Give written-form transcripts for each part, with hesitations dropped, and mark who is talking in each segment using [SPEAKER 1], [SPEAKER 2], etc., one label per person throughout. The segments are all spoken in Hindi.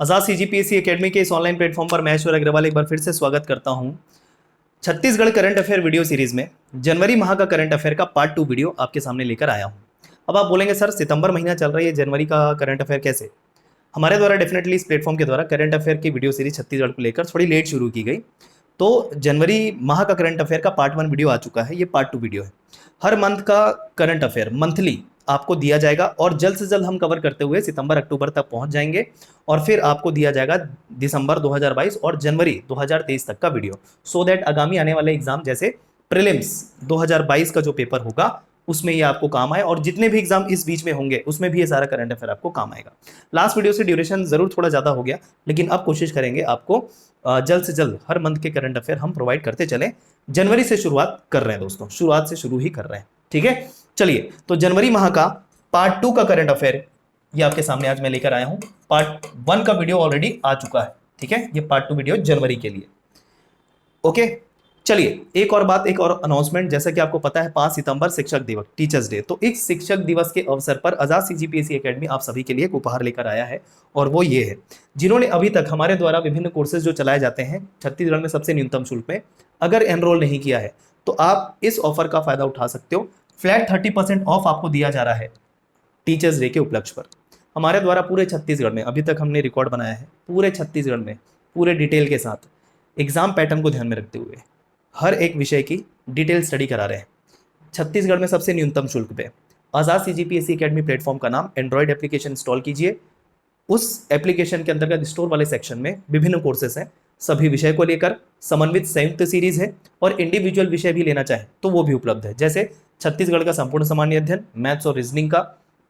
[SPEAKER 1] आजाद सीजीपीएससी एकेडमी के इस ऑनलाइन प्लेटफॉर्म पर मैं ऐश्वर्य अग्रवाल एक बार फिर से स्वागत करता हूं। Chhattisgarh current affair video series में जनवरी माह का करंट अफेयर का पार्ट 2 वीडियो आपके सामने लेकर आया हूं। अब आप बोलेंगे सर सितंबर महीना चल रहा है, जनवरी का करंट अफेयर कैसे? हमारे द्वारा डेफिनेटली इस प्लेटफॉर्म के द्वारा करंट अफेयर की वीडियो सीरीज छत्तीसगढ़ को लेकर थोड़ी लेट शुरू की गई, तो जनवरी माह का करंट अफेयर का पार्ट 1 वीडियो आ चुका है, ये पार्ट 2 वीडियो है। हर मंथ का करंट अफेयर मंथली आपको दिया जाएगा और जल्द से जल्द हम कवर करते हुए सितंबर अक्टूबर तक पहुंच जाएंगे और फिर आपको दिया जाएगा दिसंबर 2022 और जनवरी 2023 तक का वीडियो, सो दैट आगामी आने वाले एग्जाम जैसे प्रीलिम्स 2022 का जो पेपर होगा उसमें ये आपको काम आए और जितने भी एग्जाम इस बीच में होंगे उसमें भी ये सारा करंट अफेयर आपको काम आएगा। लास्ट वीडियो से ड्यूरेशन जरूर थोड़ा ज़्यादा हो गया, लेकिन अब कोशिश करेंगे आपको जल्द से जल्द हर मंथ के करंट अफेयर हम प्रोवाइड करते चलें। जनवरी से शुरुआत कर रहे हैं दोस्तों, शुरुआत से शुरू ही कर रहे हैं, ठीक है। चलिए, तो जनवरी माह का पार्ट 2 का करंट अफेयर ये आपके सामने आज मैं लेकर आया हूं। पार्ट 1 का वीडियो ऑलरेडी आ चुका है, ठीक है। ये पार्ट 2 वीडियो जनवरी के लिए, ओके। चलिए, एक और बात, एक और अनाउंसमेंट, जैसा कि आपको पता है 5 सितंबर शिक्षक दिवस, टीचर्स डे, तो इस शिक्षक दिवस के अवसर पर आजाद सीजीपीएससी एकेडमी आप सभी के लिए एक उपहार लेकर आया है और वो ये है, जिन्होंने अभी तक हमारे द्वारा विभिन्न कोर्सेज जो चलाए जाते हैं छत्तीसगढ़ में सबसे न्यूनतम शुल्क में, अगर एनरोल नहीं किया है तो आप इस ऑफर का फायदा उठा सकते हो। फ्लैट 30% ऑफ आपको दिया जा रहा है टीचर्स डे के उपलक्ष्य पर। हमारे द्वारा पूरे छत्तीसगढ़ में अभी तक हमने रिकॉर्ड बनाया है, पूरे छत्तीसगढ़ में पूरे डिटेल के साथ एग्जाम पैटर्न को ध्यान में रखते हुए हर एक विषय की डिटेल स्टडी करा रहे हैं छत्तीसगढ़ में सबसे न्यूनतम शुल्क पे। आजाद सीजीपीएससी एकेडमी प्लेटफॉर्म का नाम एंड्रॉयड एप्लीकेशन इंस्टॉल कीजिए। उस एप्लीकेशन के अंतर्गत स्टोर वाले सेक्शन में विभिन्न कोर्सेस हैं, सभी विषय को लेकर समन्वित संयुक्त सीरीज है और इंडिविजुअल विषय भी लेना चाहे तो वो भी उपलब्ध है, जैसे छत्तीसगढ़ का संपूर्ण सामान्य अध्ययन, मैथ्स और रीजनिंग का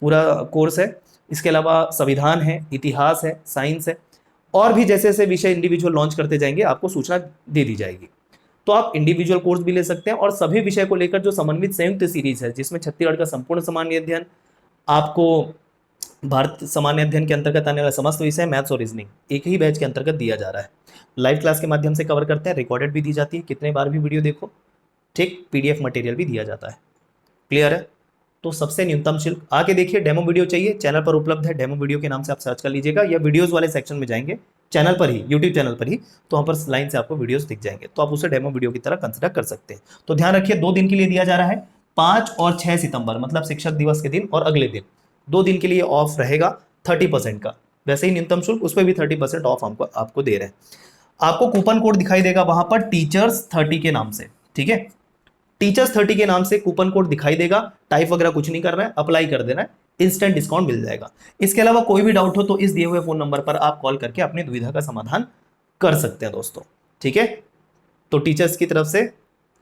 [SPEAKER 1] पूरा कोर्स है। इसके अलावा संविधान है, इतिहास है, साइंस है और भी जैसे जैसे विषय इंडिविजुअल लॉन्च करते जाएंगे आपको सूचना दे दी जाएगी। तो आप इंडिविजुअल कोर्स भी ले सकते हैं और सभी विषय को लेकर जो समन्वित संयुक्त सीरीज है, जिसमें छत्तीसगढ़ का संपूर्ण सामान्य अध्ययन, आपको भारत सामान्य अध्ययन के अंतर्गत आने वाला समस्त विषय, मैथ्स और रीजनिंग एक ही बैच के अंतर्गत दिया जा रहा है। लाइव क्लास के माध्यम से कवर करते हैं, रिकॉर्डेड भी दी जाती है, कितने बार भी वीडियो देखो, ठीक। पीडीएफ मटेरियल भी दिया जाता है, क्लियर है। तो सबसे न्यूनतम शुल्क, आके देखिए। डेमो वीडियो चाहिए, चैनल पर उपलब्ध है, डेमो वीडियो के नाम से आप सर्च कर लीजिएगा या वीडियोस वाले सेक्शन में जाएंगे चैनल पर ही, यूट्यूब चैनल पर ही, तो वहाँ पर लाइन से आपको वीडियोस दिख जाएंगे, तो आप उसे डेमो वीडियो की तरह कंसिडर कर सकते हैं। तो ध्यान रखिए, 2 दिन के लिए दिया जा रहा है, 5 और 6 सितंबर, मतलब शिक्षक दिवस के दिन और अगले दिन 2 दिन के लिए ऑफ रहेगा 30% का। वैसे ही न्यूनतम शुल्क, उस पर भी 30% ऑफ आपको दे रहे हैं। आपको कूपन कोड दिखाई देगा वहां पर टीचर्स 30 के नाम से, ठीक है। टीचर्स 30 के नाम से कूपन कोड दिखाई देगा, टाइप वगैरह कुछ नहीं करना है, अप्लाई कर देना है, इंस्टेंट डिस्काउंट मिल जाएगा। इसके अलावा कोई भी डाउट हो तो इस दिए हुए फोन नंबर पर आप कॉल करके अपनी दुविधा का समाधान कर सकते हैं दोस्तों, ठीक है। तो टीचर्स की तरफ से,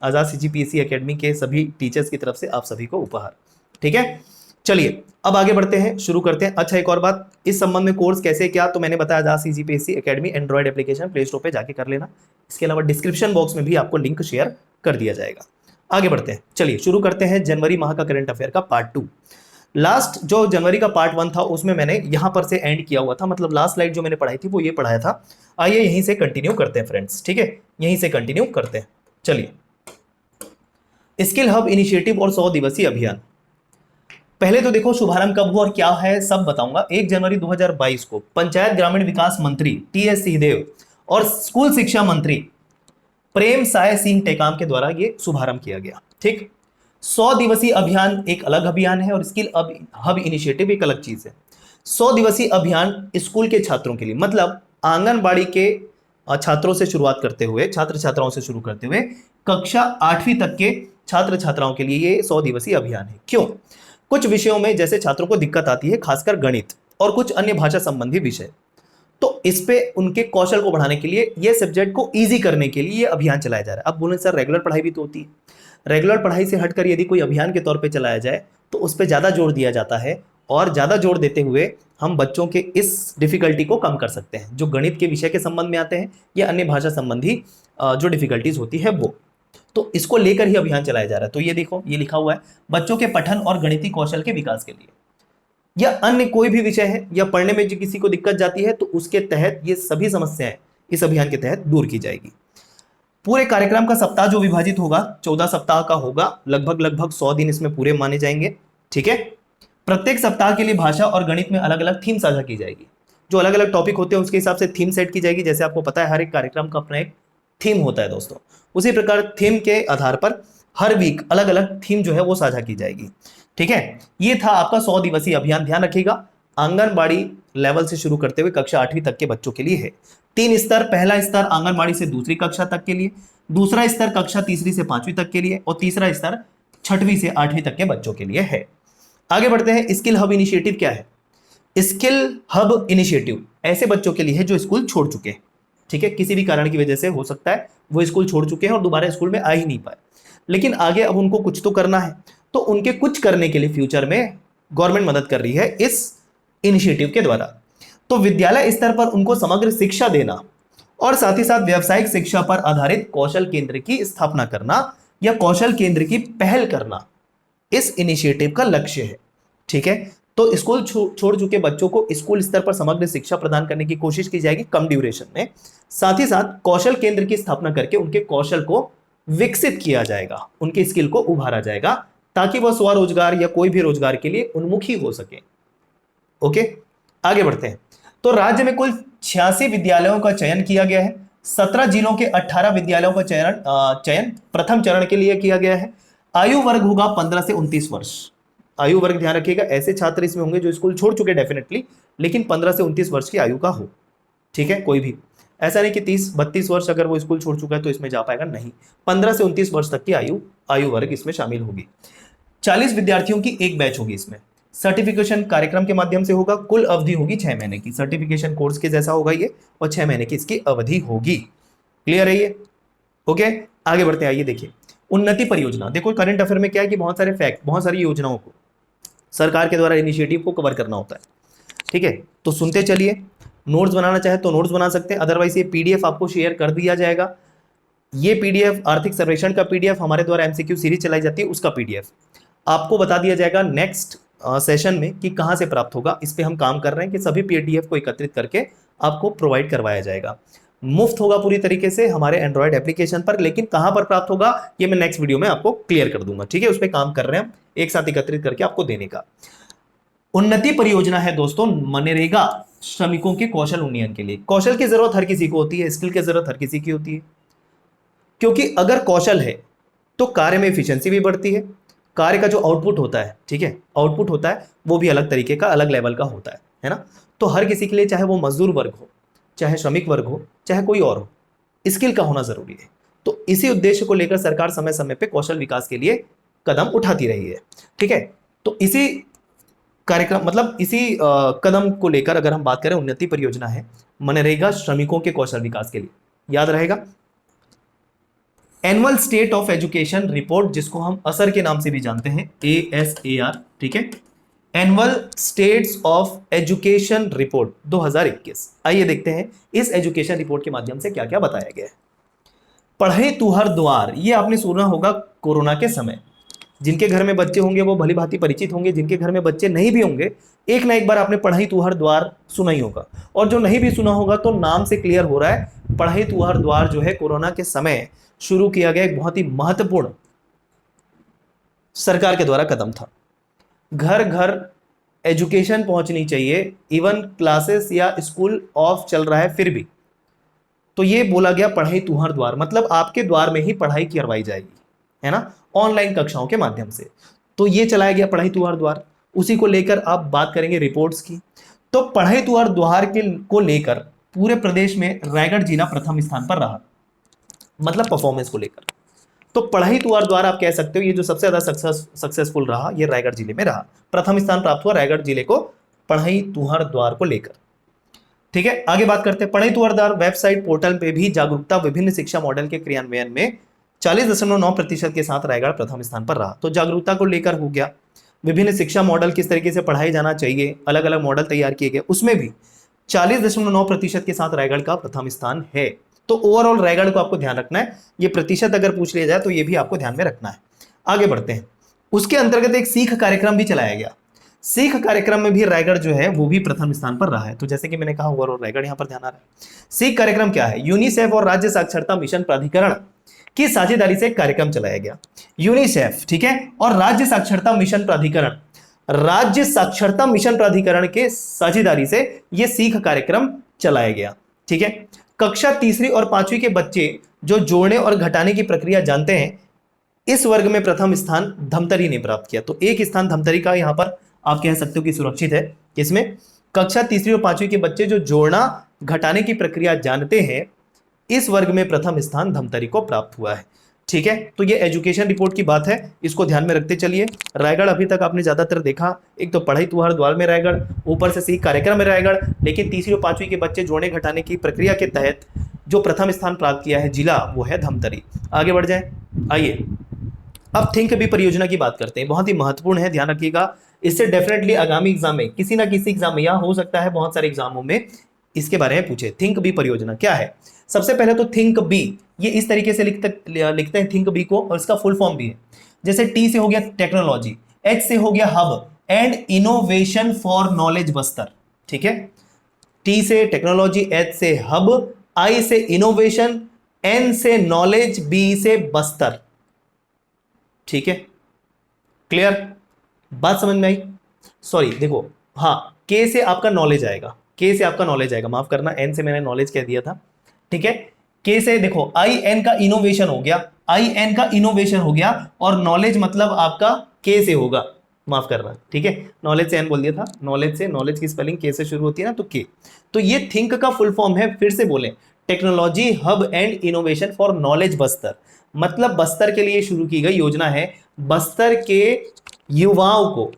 [SPEAKER 1] आजाद सीजीपीएससी एकेडमी के सभी टीचर्स की तरफ से आप सभी को उपहार, ठीक है। चलिए, अब आगे बढ़ते हैं, शुरू करते हैं। अच्छा, एक और बात, इस संबंध में कोर्स कैसे क्या, तो मैंने बताया Azad CGPSC academy android application play store पे जाके कर लेना। इसके अलावा डिस्क्रिप्शन बॉक्स में भी आपको लिंक शेयर कर दिया जाएगा। आगे बढ़ते हैं, चलिए शुरू करते हैं जनवरी माह का करंट अफेयर का पार्ट 2। लास्ट जो जनवरी का पार्ट 1 था उसमें मैंने यहां पर से एंड किया हुआ था, मतलब लास्ट स्लाइड जो मैंने पढ़ाई थी वो ये पढ़ाया था। आइए यहीं से कंटिन्यू करते हैं फ्रेंड्स, ठीक है, यहीं से कंटिन्यू करते हैं। चलिए, स्किल हब इनिशिएटिव और 100 दिवसीय अभियान। पहले तो देखो शुभारंभ कब हुआ और क्या है सब बताऊंगा। 1 जनवरी 2022 को पंचायत ग्रामीण विकास मंत्री टीएस सिंहदेव और स्कूल शिक्षा मंत्री प्रेम साय सिंह टेकाम के द्वारा ये शुभारंभ किया गया, ठीक। 100 दिवसीय अभियान एक अलग अभियान है और स्किल हब इनिशिएटिव एक अलग चीज है। 100 दिवसीय अभियान स्कूल के छात्रों के लिए, मतलब आंगनबाड़ी के छात्रों से शुरुआत करते हुए, छात्र छात्राओं से शुरू करते हुए कक्षा 8वीं तक के छात्र छात्राओं के लिए ये 100 दिवसीय अभियान है। क्यों? कुछ विषयों में जैसे छात्रों को दिक्कत आती है, खासकर गणित और कुछ अन्य भाषा संबंधी विषय, तो इस पे उनके कौशल को बढ़ाने के लिए, ये सब्जेक्ट को इजी करने के लिए ये अभियान चलाया जा रहा है। अब बोले सर रेगुलर पढ़ाई भी तो होती है, रेगुलर पढ़ाई से हटकर यदि कोई अभियान के तौर पे चलाया जाए तो उस पर ज़्यादा जोर दिया जाता है और ज़्यादा जोर देते हुए हम बच्चों के इस डिफिकल्टी को कम कर सकते हैं, जो गणित के विषय के संबंध में आते हैं या अन्य भाषा संबंधी जो डिफिकल्टीज होती है वो, तो इसको लेकर ही अभियान चलाया जा रहा है। तो ये देखो, ये लिखा हुआ है बच्चों के पठन और गणितीय कौशल के विकास के लिए, या अन्य कोई भी विषय है या पढ़ने में जो किसी को दिक्कत जाती है तो उसके तहत ये सभी समस्याएं इस अभियान के तहत दूर की जाएगी। पूरे कार्यक्रम का सप्ताह जो विभाजित होगा 14 सप्ताह का होगा, लगभग 100 दिन इसमें पूरे माने जाएंगे, ठीक है। प्रत्येक सप्ताह के लिए भाषा और गणित में अलग अलग थीम साझा की जाएगी। जो अलग अलग टॉपिक होते हैं उसके हिसाब से थीम सेट की जाएगी। जैसे आपको पता है हर एक कार्यक्रम का अपना एक थीम होता है दोस्तों, उसी प्रकार थीम के आधार पर हर वीक अलग अलग थीम जो है वो साझा की जाएगी। ठीक है, ये था आपका 100 दिवसीय अभियान। ध्यान रखिएगा आंगनबाड़ी लेवल से शुरू करते हुए कक्षा 8वीं तक के बच्चों के लिए है। 3 स्तर, पहला स्तर आंगनबाड़ी से दूसरी कक्षा तक के लिए, दूसरा स्तर कक्षा तीसरी से 5वीं तक के लिए, और तीसरा स्तर 6वीं से 8वीं तक के बच्चों के लिए है। आगे बढ़ते हैं, स्किल हब इनिशिएटिव क्या है? स्किल हब इनिशिएटिव ऐसे बच्चों के लिए है जो स्कूल छोड़ चुके हैं। ठीक है, किसी भी कारण की वजह से हो सकता है वो स्कूल छोड़ चुके हैं और दोबारा स्कूल में आ ही नहीं पाए, लेकिन आगे अब उनको कुछ तो करना है, तो उनके कुछ करने के लिए फ्यूचर में गवर्नमेंट मदद कर रही है इस इनिशिएटिव के द्वारा। तो विद्यालय स्तर पर उनको समग्र शिक्षा देना और साथ ही साथ व्यावसायिक शिक्षा पर आधारित कौशल केंद्र की स्थापना करना या कौशल केंद्र की पहल करना इस इनिशिएटिव का लक्ष्य है। ठीक है, तो स्कूल छोड़ चुके बच्चों को स्कूल स्तर पर समग्र शिक्षा प्रदान करने की कोशिश की जाएगी कम ड्यूरेशन में। साथ ही साथ कौशल केंद्र की स्थापना करके उनके कौशल को विकसित किया जाएगा, उनके स्किल को उभारा जाएगा, ताकि वह स्वरोजगार या कोई भी रोजगार के लिए उन्मुखी हो सके। ओके, आगे बढ़ते हैं। तो राज्य में कुल 86 विद्यालयों का चयन किया गया है। 17 जिलों के 18 विद्यालयों का चयन प्रथम चरण के लिए किया गया है। आयु वर्ग होगा 15 से 29 वर्ष। आयु वर्ग ध्यान रखिएगा, ऐसे छात्र इसमें होंगे जो स्कूल छोड़ चुके डेफिनेटली, लेकिन 15 से 29 वर्ष की आयु का हो। ठीक है, कोई भी ऐसा नहीं कि 30-32 वर्ष अगर वो स्कूल छोड़ चुका है तो इसमें जा पाएगा, नहीं, 15 से 29 वर्ष तक की आयु वर्ग इसमें शामिल होगी। 40 विद्यार्थियों की एक बैच होगी इसमें। सर्टिफिकेशन कार्यक्रम के माध्यम से होगा। कुल अवधि होगी 6 महीने की। सर्टिफिकेशन कोर्स के जैसा होगा ये, और 6 महीने की इसकी अवधि होगी। क्लियर है ये? ओके, आगे बढ़ते हैं। आइए देखिए, उन्नति परियोजना। देखो करंट अफेयर में क्या है कि बहुत सारे फैक्ट, बहुत सारी योजनाओं को सरकार के द्वारा इनिशिएटिव को कवर करना होता है। ठीक है, तो सुनते चलिए। नोट्स बनाना चाहे तो नोट्स बना सकते हैं, अदरवाइज ये पीडीएफ आपको शेयर कर दिया जाएगा। ये पीडीएफ आर्थिक सर्वेक्षण का पीडीएफ, हमारे द्वारा एमसीक्यू सीरीज चलाई जाती है उसका पीडीएफ आपको बता दिया जाएगा नेक्स्ट सेशन में कि कहां से प्राप्त होगा। इस पे हम काम कर रहे हैं कि सभी पीडीएफ को एकत्रित करके आपको प्रोवाइड करवाया जाएगा। मुफ्त होगा पूरी तरीके से हमारे एंड्रॉयड एप्लीकेशन पर, लेकिन कहां पर प्राप्त होगा ये मैं नेक्स्ट वीडियो में आपको क्लियर कर दूंगा। ठीक है, उस पर काम कर रहे हैं हम, एक साथ एकत्रित करके आपको देने का। उन्नति परियोजना है दोस्तों मनरेगा श्रमिकों के कौशल उन्नयन के लिए। कौशल की जरूरत हर किसी को होती है, स्किल की जरूरत हर किसी की होती है, क्योंकि अगर कौशल है तो कार्य में एफिशिएंसी भी बढ़ती है। कार्य का जो आउटपुट होता है, ठीक है, आउटपुट होता है वो भी अलग तरीके का, अलग लेवल का होता है ना। तो हर किसी के लिए, चाहे वो मजदूर वर्ग हो, चाहे श्रमिक वर्ग हो, चाहे कोई और हो, स्किल का होना जरूरी है। तो इसी उद्देश्य को लेकर सरकार समय समय पे कौशल विकास के लिए कदम उठाती रही है। ठीक है, तो इसी कार्यक्रम मतलब इसी कदम को लेकर अगर हम बात करें, उन्नति परियोजना है मनरेगा श्रमिकों के कौशल विकास के लिए। याद रहेगा annual state of education report, जिसको हम असर के नाम से भी जानते हैं, ASAR। ठीक है, annual states of education report 2021। आइए देखते हैं इस एजुकेशन रिपोर्ट के माध्यम से क्या क्या बताया गया है। पढ़े तू हर द्वार, ये आपने सुना होगा कोरोना के समय। जिनके घर में बच्चे होंगे वो भली भांति परिचित होंगे, जिनके घर में बच्चे नहीं भी होंगे एक ना एक बार आपने पढ़ई तू हर द्वार सुना ही होगा, और जो नहीं भी सुना होगा तो नाम से क्लियर हो रहा है पढ़ई तू हर द्वार जो है कोरोना के समय शुरू किया गया एक बहुत ही महत्वपूर्ण सरकार के द्वारा कदम था। घर घर एजुकेशन पहुंचनी चाहिए, इवन क्लासेस या स्कूल ऑफ चल रहा है फिर भी, तो ये बोला गया पढ़ई तू हर द्वार, मतलब आपके द्वार में ही पढ़ाई करवाई जाएगी, है ना, ऑनलाइन कक्षाओं के माध्यम से। तो ये चलाया गया पढ़ई तू हर द्वार। उसी को लेकर आप बात करेंगे रिपोर्ट्स की। तो पढ़ई तू हर द्वार को लेकर पूरे प्रदेश में रायगढ़ जिला प्रथम स्थान पर रहा, मतलब परफॉर्मेंस को लेकर। तो पढ़ई तू हर द्वार आप कह सकते हो ये जो सबसे ज्यादा सक्सेसफुल रहा ये रायगढ़ जिले में रहा। प्रथम स्थान प्राप्त हुआ रायगढ़ जिले को पढ़ई तू हर द्वार को लेकर। ठीक है, आगे बात करते हैं। पढ़ई तू हर द्वार वेबसाइट पोर्टल पे भी जागरूकता विभिन्न शिक्षा मॉडल के क्रियान्वयन में 40.9% के साथ रायगढ़ प्रथम स्थान पर रहा। तो जागरूकता को लेकर हो गया, विभिन्न शिक्षा मॉडल किस तरीके से पढ़ाई जाना चाहिए, अलग अलग मॉडल तैयार किए गए, उसमें भी 40.9% के साथ रायगढ़ का प्रथम स्थान है। तो ओवरऑल रायगढ़ को आपको ध्यान रखना है, ये प्रतिशत अगर पूछ लिया जाए तो ये भी आपको ध्यान में रखना है। आगे बढ़ते हैं। उसके अंतर्गत एक सीख कार्यक्रम भी चलाया गया। सीख कार्यक्रम में भी रायगढ़ जो है वो भी प्रथम स्थान पर रहा है। तो जैसे कि मैंने कहा ओवरऑल रायगढ़ यहाँ पर ध्यान आ रहा है। सीख कार्यक्रम क्या है? यूनिसेफ और राज्य साक्षरता मिशन प्राधिकरण की साझेदारी से एक कार्यक्रम चलाया गया। यूनिसेफ, ठीक है, और राज्य साक्षरता मिशन प्राधिकरण राज्य साक्षरता मिशन प्राधिकरण के साझेदारी से यह सीख कार्यक्रम चलाया गया। ठीक है, कक्षा तीसरी और पांचवी के बच्चे जो जोड़ने और घटाने की प्रक्रिया जानते हैं, इस वर्ग में प्रथम स्थान धमतरी ने प्राप्त किया। तो एक स्थान धमतरी का यहां पर आप कह सकते हो कि सुरक्षित है। इसमें कक्षा तीसरी और पांचवी के बच्चे जो जोड़ना घटाने की प्रक्रिया जानते हैं, इस वर्ग में प्रथम स्थान धमतरी को प्राप्त हुआ है। ठीक है, तो ये एजुकेशन रिपोर्ट की बात है, इसको ध्यान में रखते चलिए। रायगढ़ अभी तक आपने ज्यादातर देखा, एक तो पढ़ाई तुहार द्वार में रायगढ़, ऊपर से सीख कार्यक्रम में रायगढ़, लेकिन तीसरी और पांचवी के बच्चे जोड़ने घटाने की प्रक्रिया के तहत जो प्रथम स्थान प्राप्त किया है जिला, वो है धमतरी। आगे बढ़ जाए, आइए अब थिंक बी परियोजना की बात करते हैं। बहुत ही महत्वपूर्ण है, ध्यान रखिएगा। इससे डेफिनेटली आगामी एग्जाम में किसी ना किसी एग्जाम में, या हो सकता है बहुत सारे एग्जामों में इसके बारे में पूछे। थिंक बी परियोजना क्या है? सबसे पहले तो थिंक बी, ये इस तरीके से लिखते हैं थिंक बी को, और इसका फुल फॉर्म भी है। जैसे टी से हो गया टेक्नोलॉजी, एच से हो गया hub and innovation for knowledge Bastar. ठीक है, टी से टेक्नोलॉजी, एच से हब, आई से इनोवेशन, एन से नॉलेज, बी से बस्तर। ठीक है, क्लियर? बात समझ में आई? सॉरी देखो, हाँ, के से आपका नॉलेज आएगा, के से आपका नॉलेज आएगा, माफ करना, एन से मैंने नॉलेज कह दिया था। ठीक है, के से देखो आई एन का इनोवेशन हो गया, आई एन का इनोवेशन हो गया, और नॉलेज मतलब आपका के से होगा, माफ करना। ठीक है, नॉलेज से एन बोल दिया था, नॉलेज से, नॉलेज की स्पेलिंग के से शुरू होती है ना, तो के। तो ये थिंक का फुल फॉर्म है, फिर से बोलें, technology hub and innovation for knowledge Bastar. मतलब बस्तर के लिए शुरू की गई योजना है, बस्तर के युवाओं को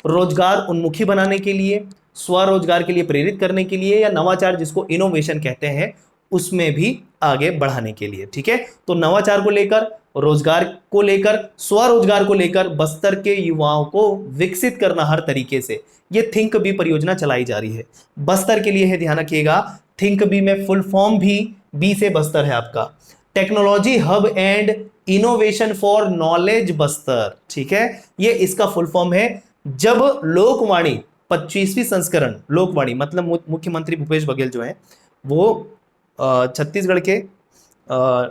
[SPEAKER 1] रोजगार उन्मुखी बनाने के लिए, स्वरोजगार के लिए प्रेरित करने के लिए, या नवाचार जिसको इनोवेशन कहते हैं, उसमें भी आगे बढ़ाने के लिए। ठीक है, तो नवाचार को लेकर, रोजगार को लेकर, स्वरोजगार को लेकर बस्तर के युवाओं को विकसित करना हर तरीके से, ये थिंक बी परियोजना चलाई जा रही है। बस्तर के लिए है, ध्यान रखिएगा। थिंक बी में फुल फॉर्म भी बी से बस्तर है आपका, technology hub and innovation for knowledge Bastar. ठीक है, ये इसका फुल फॉर्म है। जब लोकवाणी 25वीं संस्करण, लोकवाणी मतलब मुख्यमंत्री भूपेश बघेल जो है वो छत्तीसगढ़ के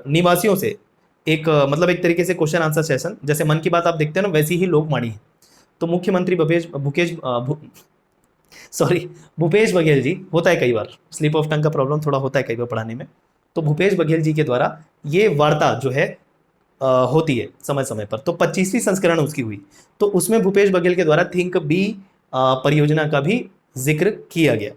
[SPEAKER 1] निवासियों से एक मतलब एक तरीके से क्वेश्चन आंसर सेशन, जैसे मन की बात आप देखते हैं ना, वैसी ही लोकवाणी है। तो मुख्यमंत्री भूपेश बघेल जी, होता है कई बार स्लिप ऑफ टंग का प्रॉब्लम थोड़ा होता है कई बार पढ़ाने में, तो भूपेश बघेल जी के द्वारा ये वार्ता जो है होती है समय समय पर। तो 25वीं संस्करण उसकी हुई, तो उसमें भूपेश बघेल के द्वारा थिंक बी परियोजना का भी जिक्र किया गया।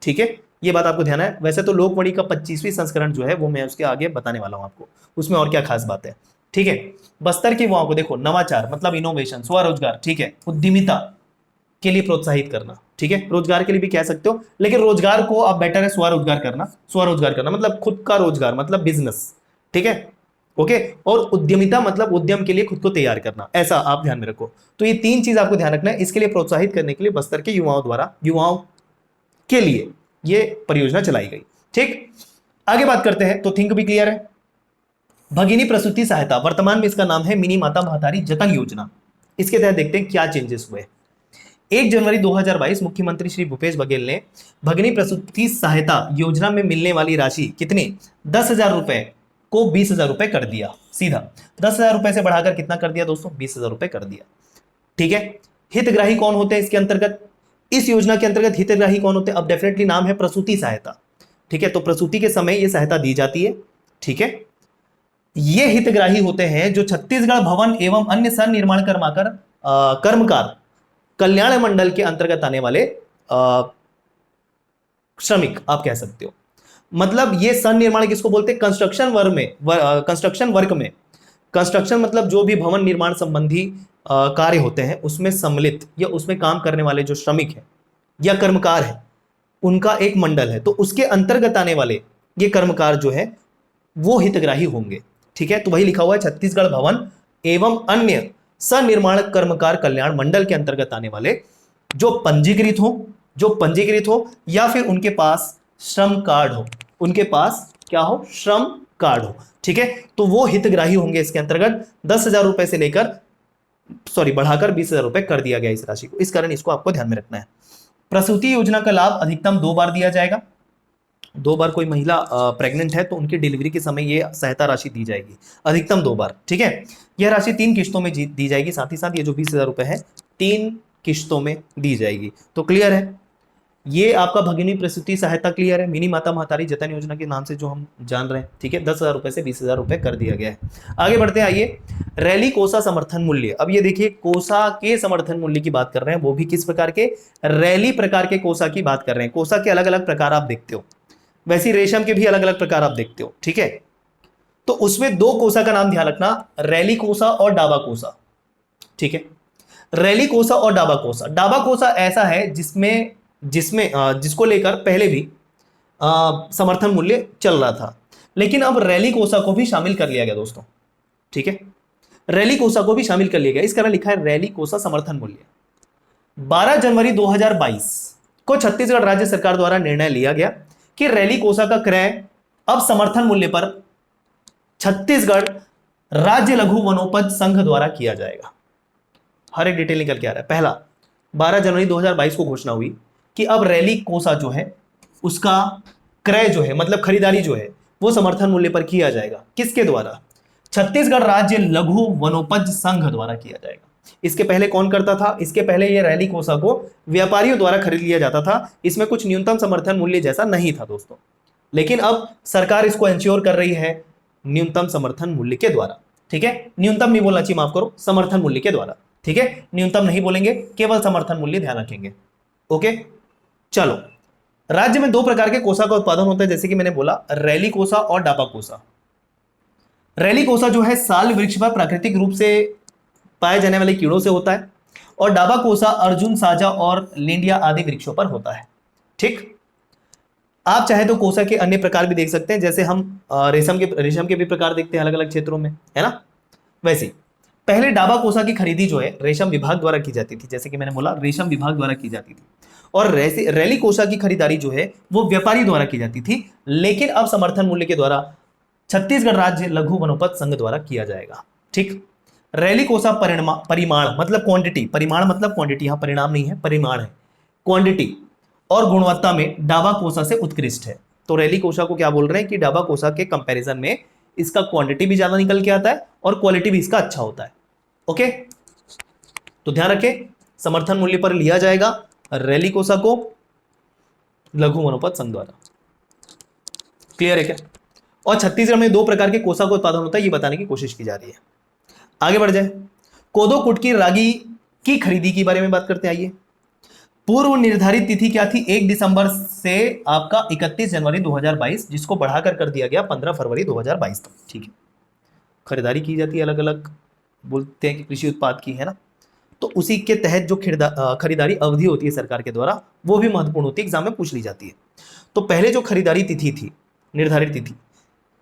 [SPEAKER 1] ठीक है, ये बात आपको ध्यान है। वैसे तो लोकवाणी का 25वीं संस्करण जो है वो मैं उसके आगे बताने वाला हूं आपको, उसमें और क्या खास बात है। ठीक है, बस्तर के युवाओं को देखो, नवाचार मतलब इनोवेशन, स्वरोजगार, ठीक है, उद्यमिता के लिए प्रोत्साहित करना। ठीक है, रोजगार के लिए भी कह सकते हो, लेकिन रोजगार को आप बेटर है स्वरोजगार करना। स्वरोजगार करना मतलब खुद का रोजगार, मतलब बिजनेस। ठीक है, ओके, और उद्यमिता मतलब उद्यम के लिए खुद को तैयार करना, ऐसा आप ध्यान में रखो। तो ये तीन चीज आपको ध्यान रखना है। इसके लिए प्रोत्साहित करने के लिए बस्तर के युवाओं द्वारा, युवाओं के लिए ये परियोजना चलाई गई। ठीक, आगे बात करते हैं। तो थिंक भी क्लियर है। भगिनी प्रसूति सहायता, वर्तमान में इसका नाम है मिनी माता महतारी जतन योजना। इसके तहत देखते हैं क्या चेंजेस हुए। 1 जनवरी 2022 मुख्यमंत्री श्री भूपेश बघेल ने भगिनी प्रसूति सहायता योजना में मिलने वाली राशि कितनी, 10,000 रुपए को 20,000 रुपए कर दिया। सीधा 10,000 रुपए से बढ़ाकर कितना कर दिया दोस्तों, 20,000 रुपए कर दिया। ठीक है, हितग्राही कौन होते हैं इसके अंतर्गत, इस योजना के अंतर्गत हितग्राही कौन होते हैं? अब डेफिनेटली नाम है प्रसूति सहायता। ठीक है, तो प्रसूति के समय यह सहायता दी जाती है। ठीक है, ये हितग्राही होते हैं जो छत्तीसगढ़ भवन एवं अन्य सनिर्माण कर्मकार कल्याण मंडल के अंतर्गत आने वाले श्रमिक आप कह सकते हो। मतलब ये सनिर्माण किसको बोलते हैं, कंस्ट्रक्शन वर्क में, कंस्ट्रक्शन मतलब जो भी भवन निर्माण संबंधी कार्य होते हैं उसमें सम्मिलित या उसमें काम करने वाले जो श्रमिक हैं या कर्मकार हैं, उनका एक मंडल है, तो उसके अंतर्गत आने वाले ये कर्मकार जो है वो हितग्राही होंगे। ठीक है, तो वही लिखा हुआ है, छत्तीसगढ़ भवन एवं अन्य सनिर्माण कर्मकार कल्याण मंडल के अंतर्गत आने वाले जो पंजीकृत हो या फिर उनके पास श्रम कार्ड हो, उनके पास क्या हो, श्रम कार्ड हो। ठीक है, तो वो हितग्राही होंगे इसके अंतर्गत। 10,000 रुपए से लेकर बढ़ाकर 20,000 रुपए कर दिया गया इस राशि को, इस कारण इसको आपको ध्यान में रखना है। प्रसूति योजना का लाभ अधिकतम 2 बार दिया जाएगा। 2 बार कोई महिला प्रेग्नेंट है तो उनकी डिलीवरी के समय ये सहायता राशि दी जाएगी, अधिकतम 2 बार। ठीक है, यह राशि 3 किश्तों में दी जाएगी। साथ ही साथ ये जो 20,000 रुपए है 3 किश्तों में दी जाएगी। तो क्लियर है, ये आपका भगिनी प्रसूति सहायता क्लियर है, मिनी माता महतारी जतन योजना के नाम से जो हम जान रहे हैं, ठीक है। 10,000 रुपए से 20,000 रुपए कर दिया गया है। आगे बढ़ते हैं, आइए। रैली कोसा समर्थन मूल्य। अब ये देखिए, कोसा के समर्थन मूल्य की बात कर रहे हैं, वो भी किस प्रकार के, रैली प्रकार के कोसा की बात कर रहे हैं। कोसा के अलग अलग प्रकार आप देखते हो, वैसे रेशम के भी अलग अलग प्रकार आप देखते हो, ठीक है। तो उसमें दो कोसा का नाम ध्यान रखना, रैली कोसा और डाबा कोसा, ठीक है। रैली कोसा और डाबा कोसा। डाबा कोसा ऐसा है जिसको लेकर पहले भी समर्थन मूल्य चल रहा था, लेकिन अब रैली कोसा को भी शामिल कर लिया गया दोस्तों, ठीक है। रैली कोसा को भी शामिल कर लिया गया, इस कारण लिखा है रैली कोसा समर्थन मूल्य। 12 जनवरी 2022 को छत्तीसगढ़ राज्य सरकार द्वारा निर्णय लिया गया कि रैली कोसा का क्रय अब समर्थन मूल्य पर छत्तीसगढ़ राज्य लघु वनोपज संघ द्वारा किया जाएगा। हर एक डिटेल निकल के आ रहा है। पहला, 12 जनवरी 2022 को घोषणा हुई कि अब रैली कोसा जो है उसका क्रय जो है, मतलब खरीदारी जो है, वो समर्थन मूल्य पर किया जाएगा। किसके द्वारा? छत्तीसगढ़ राज्य लघु वनोपज संघ द्वारा किया जाएगा। इसके पहले कौन करता था? इसके पहले ये रैली कोसा को व्यापारियों द्वारा खरीद लिया जाता था। इसमें कुछ न्यूनतम समर्थन मूल्य जैसा नहीं था दोस्तों, लेकिन अब सरकार इसको एंश्योर कर रही है न्यूनतम समर्थन मूल्य के द्वारा, ठीक है। न्यूनतम नहीं बोलना चाहिए, माफ करो, समर्थन मूल्य के द्वारा, ठीक है। न्यूनतम नहीं बोलेंगे, केवल समर्थन मूल्य ध्यान रखेंगे, ओके। चलो, राज्य में दो प्रकार के कोसा का उत्पादन होता है, जैसे कि मैंने बोला, रैली कोसा और डाबा कोसा। रैली कोसा जो है साल वृक्ष पर प्राकृतिक रूप से पाए जाने वाले कीड़ों से होता है, और डाबा कोसा अर्जुन, साजा और लेंडिया आदि वृक्षों पर होता है, ठीक। आप चाहे तो कोसा के अन्य प्रकार भी देख सकते हैं, जैसे हम रेशम के भी प्रकार देखते हैं अलग अलग क्षेत्रों में, है ना। वैसे पहले डाबा कोसा की खरीदी जो है रेशम विभाग द्वारा की जाती थी, जैसे कि मैंने बोला रेशम विभाग द्वारा की जाती थी, और रैली कोसा की खरीदारी जो है वो व्यापारी द्वारा की जाती थी, लेकिन अब समर्थन मूल्य के द्वारा छत्तीसगढ़ राज्य लघु वनोपज संघ द्वारा किया जाएगा, ठीक। रैली कोसा परिमाण मतलब क्वांटिटी, परिमाण मतलब क्वांटिटी, यहां परिणाम नहीं है, परिमाण है, क्वांटिटी और गुणवत्ता में डाबा कोसा से उत्कृष्ट है। तो रैली कोसा को क्या बोल रहे हैं कि डाबा कोसा के कंपैरिजन में इसका क्वांटिटी भी ज्यादा निकल के आता है और क्वालिटी भी इसका अच्छा होता है, ओके। तो ध्यान रखें, समर्थन मूल्य पर लिया जाएगा रैली कोसा को लघु वनोपज संघ द्वारा, क्लियर है क्या? और छत्तीसगढ़ में दो प्रकार के कोसा का उत्पादन होता है, ये बताने की कोशिश की जा रही है। आगे बढ़ जाए, कोदो, कुटकी, रागी की खरीदी के बारे में बात करते हैं, आइए। पूर्व निर्धारित तिथि क्या थी? 1 दिसंबर से आपका 31 जनवरी 2022, जिसको बढ़ाकर कर दिया गया 15 फरवरी 2022 तक, ठीक है। खरीदारी की जाती है, अलग अलग बोलते हैं कि कृषि उत्पाद की, है ना। तो उसी के तहत जो खरीदारी अवधि होती है सरकार के द्वारा, वो भी महत्वपूर्ण होती है, एग्जाम में पूछ ली जाती है। तो पहले जो खरीदारी तिथि थी, निर्धारित तिथि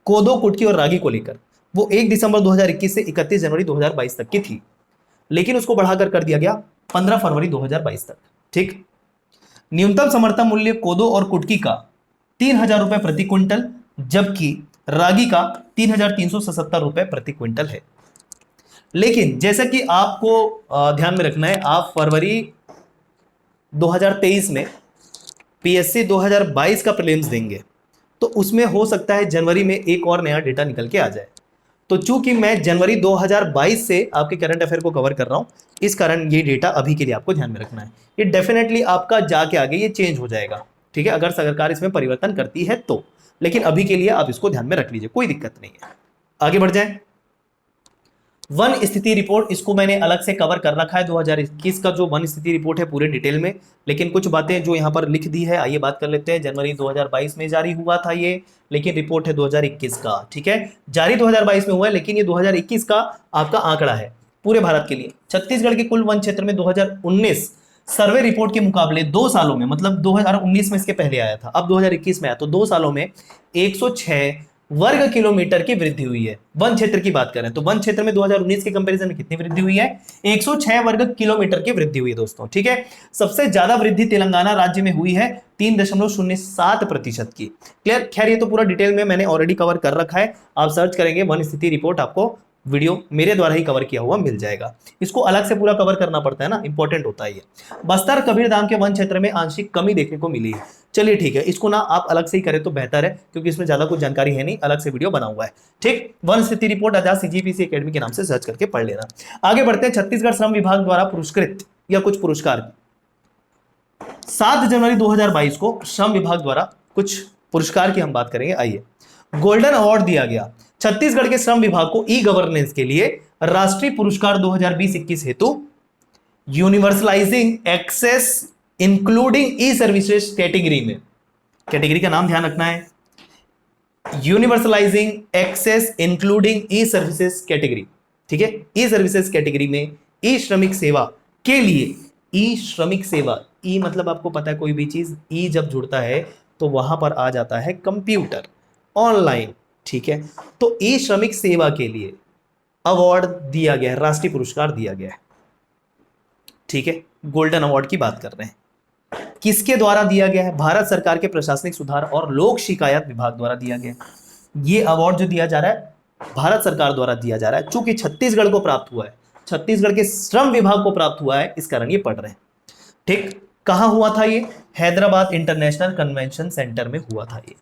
[SPEAKER 1] कोदो, कुटकी और रागी को लेकर, वो 1 दिसंबर 2021 से 31 जनवरी 2022 तक की थी, लेकिन उसको बढ़ाकर कर दिया गया 15 फरवरी 2022 तक, ठीक। न्यूनतम समर्थन मूल्य कोदो और कुटकी का 3,000 रुपए प्रति क्विंटल, जबकि रागी का 3,377 रुपए प्रति क्विंटल है। लेकिन जैसा कि आपको ध्यान में रखना है, आप फरवरी 2023 में पीएससी 2022 का प्रीलिम्स देंगे, तो उसमें हो सकता है जनवरी में एक और नया डेटा निकल के आ जाए। तो चूंकि मैं जनवरी 2022 से आपके करंट अफेयर को कवर कर रहा हूं, इस कारण ये डेटा अभी के लिए आपको ध्यान में रखना है। ये डेफिनेटली आपका जाके आगे ये चेंज हो जाएगा, ठीक है, अगर सरकार इसमें परिवर्तन करती है तो, लेकिन अभी के लिए आप इसको ध्यान में रख लीजिए, कोई दिक्कत नहीं है। आगे बढ़ जाए, वन स्थिति रिपोर्ट, इसको मैंने अलग से कवर कर रखा है। 2021 का जो वन स्थिति रिपोर्ट है पूरे डिटेल में, लेकिन कुछ बातें जो यहाँ पर लिख दी है, आइए बात कर लेते हैं। जनवरी 2022 में जारी हुआ था ये, लेकिन रिपोर्ट है 2021 का, ठीक है। जारी 2022 में हुआ है, लेकिन ये 2021 का आपका आंकड़ा है पूरे भारत के लिए। छत्तीसगढ़ के कुल वन क्षेत्र में 2019 सर्वे रिपोर्ट के मुकाबले 2 सालों में, मतलब 2019 में इसके पहले आया था, अब 2021 में आया, तो 2 सालों में 106 वर्ग किलोमीटर की वृद्धि हुई है। वन क्षेत्र की बात करें तो वन क्षेत्र में 2019 के कंपैरिजन में कितनी वृद्धि हुई है? 106 वर्ग किलोमीटर की वृद्धि हुई है दोस्तों, ठीक है। सबसे ज्यादा वृद्धि तेलंगाना राज्य में हुई है 3.07% की। क्लियर? खैर ये तो पूरा डिटेल में मैंने ऑलरेडी कवर कर रखा है, आप सर्च करेंगे वन स्थिति रिपोर्ट, आपको वीडियो मेरे द्वारा ही कवर किया हुआ मिल जाएगा। इसको अलग से पूरा कवर करना पड़ता है ना, इंपॉर्टेंट होता है ये। बस्तर कबीरधाम के वन क्षेत्र में आंशिक कमी देखने को मिली है। चलिए ठीक है, इसको ना आप अलग से ही करें तो बेहतर है, क्योंकि इसमें ज्यादा कुछ जानकारी है नहीं, अलग से वीडियो बना हुआ है, ठीक। वन स्थिति रिपोर्ट आजाद CGPC एकेडमी के नाम से सर्च करके पढ़ लेना। आगे बढ़ते हैं, छत्तीसगढ़ श्रम विभाग द्वारा पुरस्कृत या कुछ पुरस्कार? 7 जनवरी 2022 को श्रम विभाग द्वारा कुछ पुरस्कार की हम बात करेंगे। आइए, गोल्डन अवार्ड दिया गया छत्तीसगढ़ के श्रम विभाग को ई गवर्नेंस के लिए राष्ट्रीय पुरस्कार 2020-21 हेतु यूनिवर्सलाइजिंग एक्सेस इंक्लूडिंग ई सर्विसेज कैटेगरी में, कैटेगरी का नाम ध्यान रखना है, यूनिवर्सलाइजिंग एक्सेस इंक्लूडिंग ई सर्विसेज कैटेगरी, ठीक है, ई सर्विसेज कैटेगरी में ई श्रमिक सेवा के लिए, ई श्रमिक सेवा, ई मतलब आपको पता है कोई भी चीज ई जब जुड़ता है तो वहां पर आ जाता है कंप्यूटर, ऑनलाइन, ठीक है, तो ई श्रमिक सेवा के लिए अवार्ड दिया गया है, राष्ट्रीय पुरस्कार दिया गया है, ठीक है, गोल्डन अवार्ड की बात कर रहे हैं। किसके द्वारा दिया गया है? भारत सरकार के प्रशासनिक सुधार और लोक शिकायत विभाग द्वारा दिया गया है। ये अवार्ड जो दिया जा रहा है भारत सरकार द्वारा दिया जा रहा है, चूंकि छत्तीसगढ़ को प्राप्त हुआ है, छत्तीसगढ़ के श्रम विभाग को प्राप्त हुआ है, इस कारण ये पढ़ रहे हैं। ठीक, कहां हुआ था ये? हैदराबाद इंटरनेशनल कन्वेंशन सेंटर में हुआ था ये,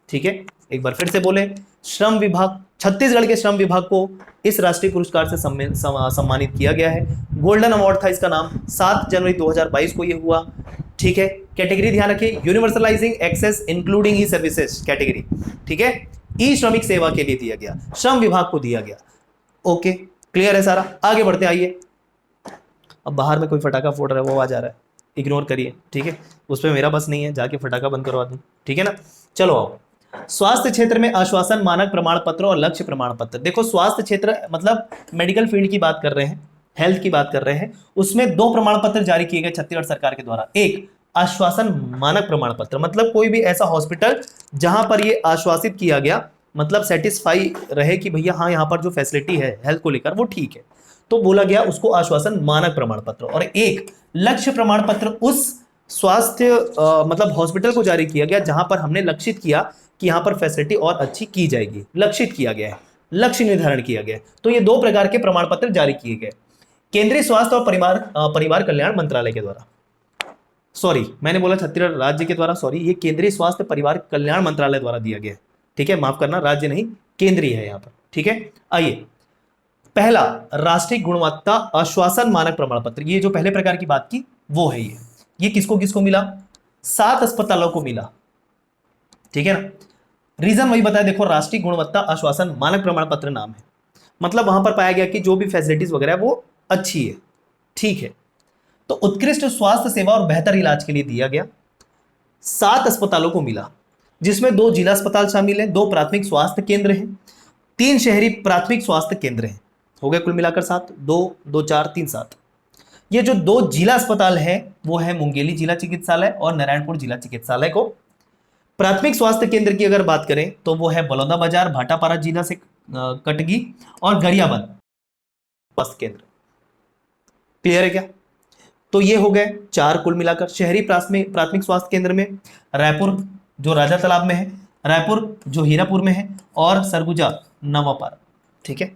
[SPEAKER 1] ठीक है। एक बार फिर से बोले, श्रम विभाग, छत्तीसगढ़ के श्रम विभाग को इस राष्ट्रीय पुरस्कार से सम्मानित किया गया है। गोल्डन अवार्ड था इसका नाम, 7 जनवरी 2022 को ये हुआ, ठीक है। कैटेगरी ध्यान रखिए, यूनिवर्सलाइजिंग एक्सेस इंक्लूडिंग ई सर्विसेज कैटेगरी, ठीक है, ई श्रमिक सेवा के लिए दिया गया, श्रम विभाग को दिया गया। ओके, क्लियर है सारा? आगे बढ़ते आइए। अब बाहर में कोई फटाका फोड़ रहा है, वो आ जा रहा है, इग्नोर करिए, ठीक है, उस पर मेरा बस नहीं है, जाके फटाका बंद करवा दूं, ठीक है ना। चलो आओ, स्वास्थ्य क्षेत्र में आश्वासन मानक प्रमाण पत्र और लक्ष्य प्रमाण पत्र। देखो, स्वास्थ्य क्षेत्र मतलब मेडिकल फील्ड की बात कर रहे हैं, हेल्थ की बात कर रहे हैं, उसमें 2 प्रमाण पत्र जारी किए गए छत्तीसगढ़ सरकार के द्वारा। एक, आश्वासन मानक प्रमाण पत्र, मतलब कोई भी ऐसा हॉस्पिटल जहां पर ये आश्वासित किया गया, मतलब सेटिस्फाई रहे कि भैया हाँ यहाँ पर जो फैसिलिटी है हेल्थ को लेकर वो ठीक है, तो बोला गया उसको आश्वासन मानक प्रमाण पत्र। और एक लक्ष्य प्रमाण पत्र उस स्वास्थ्य मतलब हॉस्पिटल को जारी किया गया जहां पर हमने लक्षित किया कि यहां पर फैसिलिटी और अच्छी की जाएगी, लक्षित किया गया है, लक्ष्य निर्धारण किया गया है। तो ये 2 प्रकार के प्रमाण पत्र जारी किए गए केंद्रीय स्वास्थ्य और परिवार कल्याण मंत्रालय के द्वारा। सॉरी, मैंने बोला छत्तीसगढ़ राज्य के द्वारा, सॉरी, ये केंद्रीय स्वास्थ्य परिवार कल्याण मंत्रालय द्वारा दिया गया है, ठीक है, माफ करना, राज्य नहीं केंद्रीय है यहाँ पर, ठीक है। आइए, पहला राष्ट्रीय गुणवत्ता आश्वासन मानक प्रमाण पत्र, ये जो पहले प्रकार की बात की वो है ये किसको किसको मिला? 7 अस्पतालों को मिला, ठीक है ना। रीजन वही बताया, देखो, राष्ट्रीय गुणवत्ता आश्वासन मानक प्रमाण पत्र नाम है, मतलब वहां पर पाया गया कि जो भी फैसिलिटीज वगैरह है वो अच्छी है, ठीक है। तो उत्कृष्ट स्वास्थ्य सेवा और बेहतर इलाज के लिए दिया गया, 7 अस्पतालों को मिला, जिसमें 2 जिला अस्पताल शामिल हैं, 2 प्राथमिक स्वास्थ्य केंद्र हैं, 3 शहरी प्राथमिक स्वास्थ्य केंद्र हैं, हो गए कुल मिलाकर 7, 2 2 4 3 7। ये जो 2 जिला अस्पताल हैं वो है मुंगेली जिला चिकित्सालय और नारायणपुर जिला चिकित्सालय को। प्राथमिक स्वास्थ्य केंद्र की अगर बात करें तो वो है बलौदाबाजार भाटापारा जिला से कटगी और गरियाबंद स्वास्थ्य केंद्र। क्लियर है क्या? तो ये हो गए 4 कुल मिलाकर। शहरी प्राथमिक स्वास्थ्य केंद्र में रायपुर जो राजा तालाब में है, रायपुर जो हीरापुर में है, और सरगुजा नवापारा, ठीक है,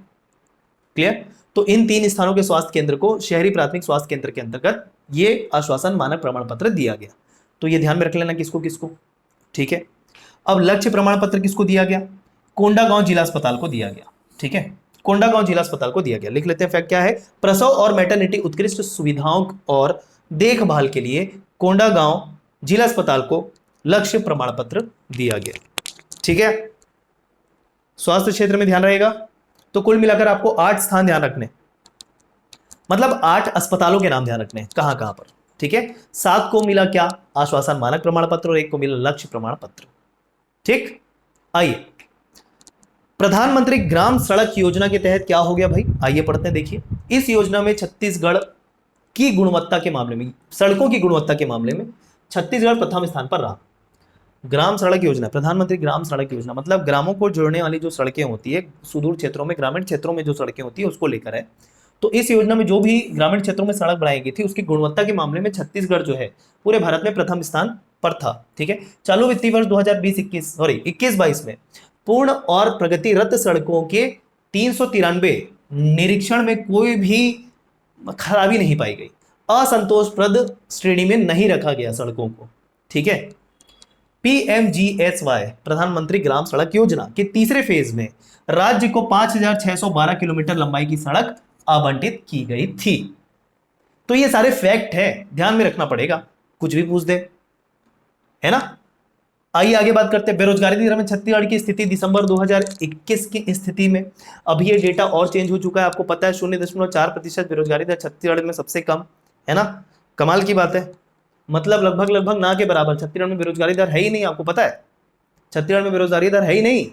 [SPEAKER 1] क्लियर। तो इन 3 स्थानों के स्वास्थ्य केंद्र को शहरी प्राथमिक स्वास्थ्य केंद्र के अंतर्गत ये आश्वासन मानक प्रमाण पत्र दिया गया। तो ये ध्यान में रख लेना किसको किसको, ठीक है। अब लक्ष्य प्रमाण पत्र किसको दिया गया? कोंडागांव जिला अस्पताल को दिया गया, ठीक है, कोंडागांव जिला अस्पताल को दिया गया। लिख लेते हैं फैक्ट क्या है। प्रसव और मैटरनिटी उत्कृष्ट सुविधाओं और देखभाल के लिए कोंडागांव जिला अस्पताल को लक्ष्य प्रमाण पत्र दिया गया, ठीक है। स्वास्थ्य क्षेत्र में ध्यान रहेगा। तो कुल मिलाकर आपको 8 स्थान ध्यान रखने, मतलब 8 अस्पतालों के नाम ध्यान रखने, कहां कहां पर, ठीक है। 7 को मिला क्या? आश्वासन मानक प्रमाण पत्र, और 1 को मिला लक्ष्य प्रमाण पत्र, ठीक। आइए, प्रधानमंत्री ग्राम सड़क योजना के तहत क्या हो गया भाई, आइए पढ़ते हैं। देखिए, इस योजना में छत्तीसगढ़ की गुणवत्ता के मामले में, सड़कों की गुणवत्ता के मामले में छत्तीसगढ़ प्रथम स्थान पर रहा। ग्राम सड़क योजना, प्रधानमंत्री ग्राम सड़क योजना मतलब ग्रामों को जोड़ने वाली जो सड़कें होती है, सुदूर क्षेत्रों में, ग्रामीण क्षेत्रों में जो सड़कें होती है उसको लेकर है। तो इस योजना में जो भी ग्रामीण क्षेत्रों में सड़क बनाई गई थी उसकी गुणवत्ता के मामले में छत्तीसगढ़ जो है पूरे भारत में प्रथम स्थान पर था, ठीक है। चालू वित्तीय वर्ष 2021-22 में पूर्ण और प्रगतिरत सड़कों के 393 निरीक्षण में कोई भी खराबी नहीं पाई गई, असंतोषप्रद श्रेणी में नहीं रखा गया सड़कों को, ठीक है। PMGSY प्रधानमंत्री ग्राम सड़क योजना के तीसरे फेज में राज्य को 5612 किलोमीटर लंबाई की सड़क आवंटित की गई थी। तो ये सारे फैक्ट है, ध्यान में रखना पड़ेगा, कुछ भी पूछ दे, है ना। आइए आगे बात करते हैं बेरोजगारी दर में छत्तीसगढ़ की स्थिति दिसंबर 2021 की स्थिति में। अभी ये डेटा और चेंज हो चुका है, आपको पता है 0.4% बेरोजगारी दर छत्तीसगढ़ में सबसे कम, है ना। कमाल की बात है, मतलब लगभग लगभग ना के बराबर छत्तीसगढ़ में बेरोजगारी दर है ही नहीं, आपको पता है छत्तीसगढ़ में बेरोजगारी दर है ही नहीं।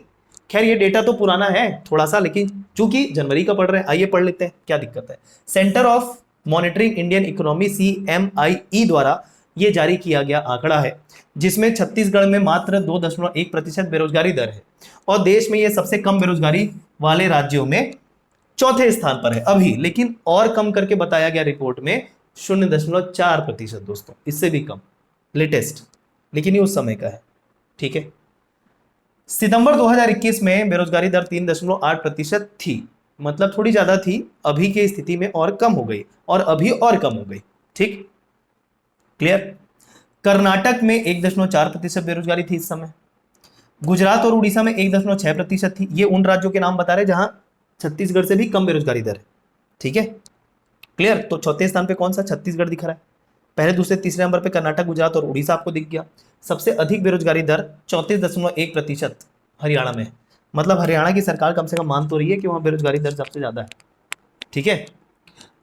[SPEAKER 1] खैर ये डेटा तो पुराना है थोड़ा सा, लेकिन चूंकि जनवरी का पढ़ रहे हैं, आइए पढ़ लेते हैं क्या दिक्कत है। Centre of monitoring Indian economy CMIE द्वारा ये जारी किया गया आंकड़ा है, जिसमें छत्तीसगढ़ में मात्र 2.1% बेरोजगारी दर है और देश में ये सबसे कम बेरोजगारी वाले राज्यों में चौथे स्थान पर है अभी, लेकिन और कम करके बताया गया रिपोर्ट में 0.4%। दोस्तों इससे भी कम लेटेस्ट, लेकिन ये उस समय का है, ठीक है। सितंबर 2021 में बेरोजगारी दर 3.8% थी, मतलब थोड़ी ज्यादा थी, अभी की स्थिति में और कम हो गई, और अभी और कम हो गई, ठीक, क्लियर। कर्नाटक में 1.4% बेरोजगारी थी इस समय। गुजरात और उड़ीसा में 1.6% थी। ये उन राज्यों के नाम बता रहे जहां छत्तीसगढ़ से भी कम बेरोजगारी दर है, ठीक है, क्लियर। तो चौथे स्थान पे कौन सा? छत्तीसगढ़ दिख रहा है। पहले दूसरे तीसरे नंबर पे कर्नाटक, गुजरात और उड़ीसा आपको दिख गया। सबसे अधिक बेरोजगारी दर 34.1% हरियाणा में, मतलब हरियाणा की सरकार कम से कम मान तो रही है कि वहां बेरोजगारी दर सबसे ज्यादा है, ठीक है।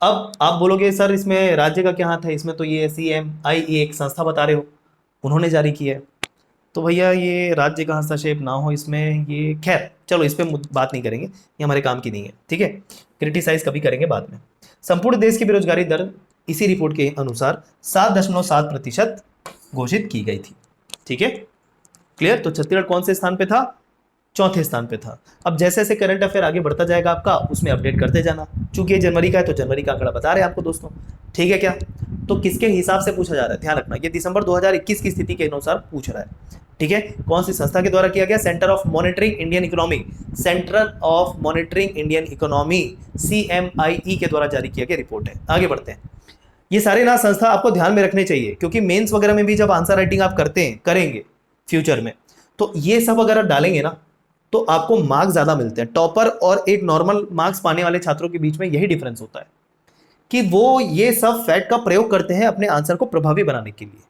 [SPEAKER 1] अब आप बोलोगे सर इसमें राज्य का क्या हाथ है, इसमें तो ये CMIE एक संस्था बता रहे हो, उन्होंने जारी किया है, तो भैया ये राज्य का हस्तक्षेप ना हो इसमें, ये खैर चलो इस पर बात नहीं करेंगे, ये हमारे काम की नहीं है, ठीक है, क्रिटिसाइज कभी करेंगे बाद में। संपूर्ण देश की बेरोजगारी दर इसी रिपोर्ट के अनुसार 7.7% घोषित की गई थी, ठीक है, क्लियर। तो छत्तीसगढ़ कौन से स्थान पे था? चौथे स्थान पे था। अब जैसे जैसे करंट अफेयर आगे बढ़ता जाएगा आपका, उसमें अपडेट करते जाना, चूंकि ये जनवरी का है तो जनवरी का आंकड़ा बता रहे हैं आपको दोस्तों, ठीक है क्या। तो किसके हिसाब से पूछा जा रहा है, ध्यान रखना, ये दिसंबर 2021 की स्थिति के अनुसार पूछ रहा है, ठीक है। कौन सी संस्था के द्वारा किया गया? Centre of monitoring Indian economy, central of monitoring Indian economy CMIE के द्वारा जारी किया गया रिपोर्ट है। आगे बढ़ते हैं। ये सारे ना संस्था आपको ध्यान में रखने चाहिए, क्योंकि मेंस वगैरह में भी जब आंसर राइटिंग आप करते हैं, करेंगे फ्यूचर में, तो ये सब अगर आप डालेंगे ना तो आपको मार्क्स ज्यादा मिलते हैं। टॉपर और एक नॉर्मल मार्क्स पाने वाले छात्रों के बीच में यही डिफरेंस होता है कि वो ये सब फैक्ट का प्रयोग करते हैं अपने आंसर को प्रभावी बनाने के लिए,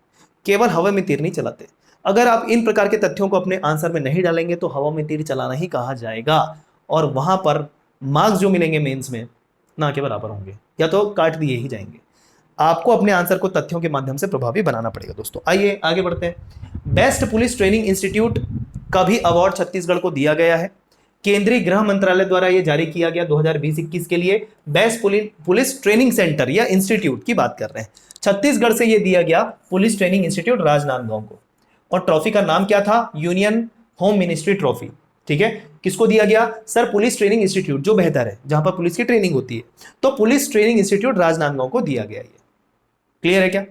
[SPEAKER 1] केवल हवा में तीर नहीं चलाते। अगर आप इन प्रकार के तथ्यों को अपने आंसर में नहीं डालेंगे तो हवा में तीर चलाना ही कहा जाएगा, और वहां पर मार्क्स जो मिलेंगे मेंस में ना के बराबर होंगे, या तो काट दिए ही जाएंगे। आपको अपने आंसर को तथ्यों के माध्यम से प्रभावी बनाना पड़ेगा दोस्तों। आइए आगे बढ़ते हैं। बेस्ट पुलिस ट्रेनिंग इंस्टीट्यूट का भी अवार्ड छत्तीसगढ़ को दिया गया है। केंद्रीय गृह मंत्रालय द्वारा यह जारी किया गया 2020-21 के लिए। बेस्ट पुलिस ट्रेनिंग सेंटर या इंस्टीट्यूट की बात कर रहे हैं, छत्तीसगढ़ से यह दिया गया पुलिस ट्रेनिंग इंस्टीट्यूट राजनांदगांव को। और ट्रॉफी का नाम क्या था? यूनियन होम मिनिस्ट्री ट्रॉफी, ठीक है। किसको दिया गया? सर पुलिस ट्रेनिंग इंस्टीट्यूट जो बेहतर है, जहां पर पुलिस की ट्रेनिंग होती है, तो पुलिस ट्रेनिंग इंस्टीट्यूट राजनांदगांव को दिया गया। ये क्लियर है क्या?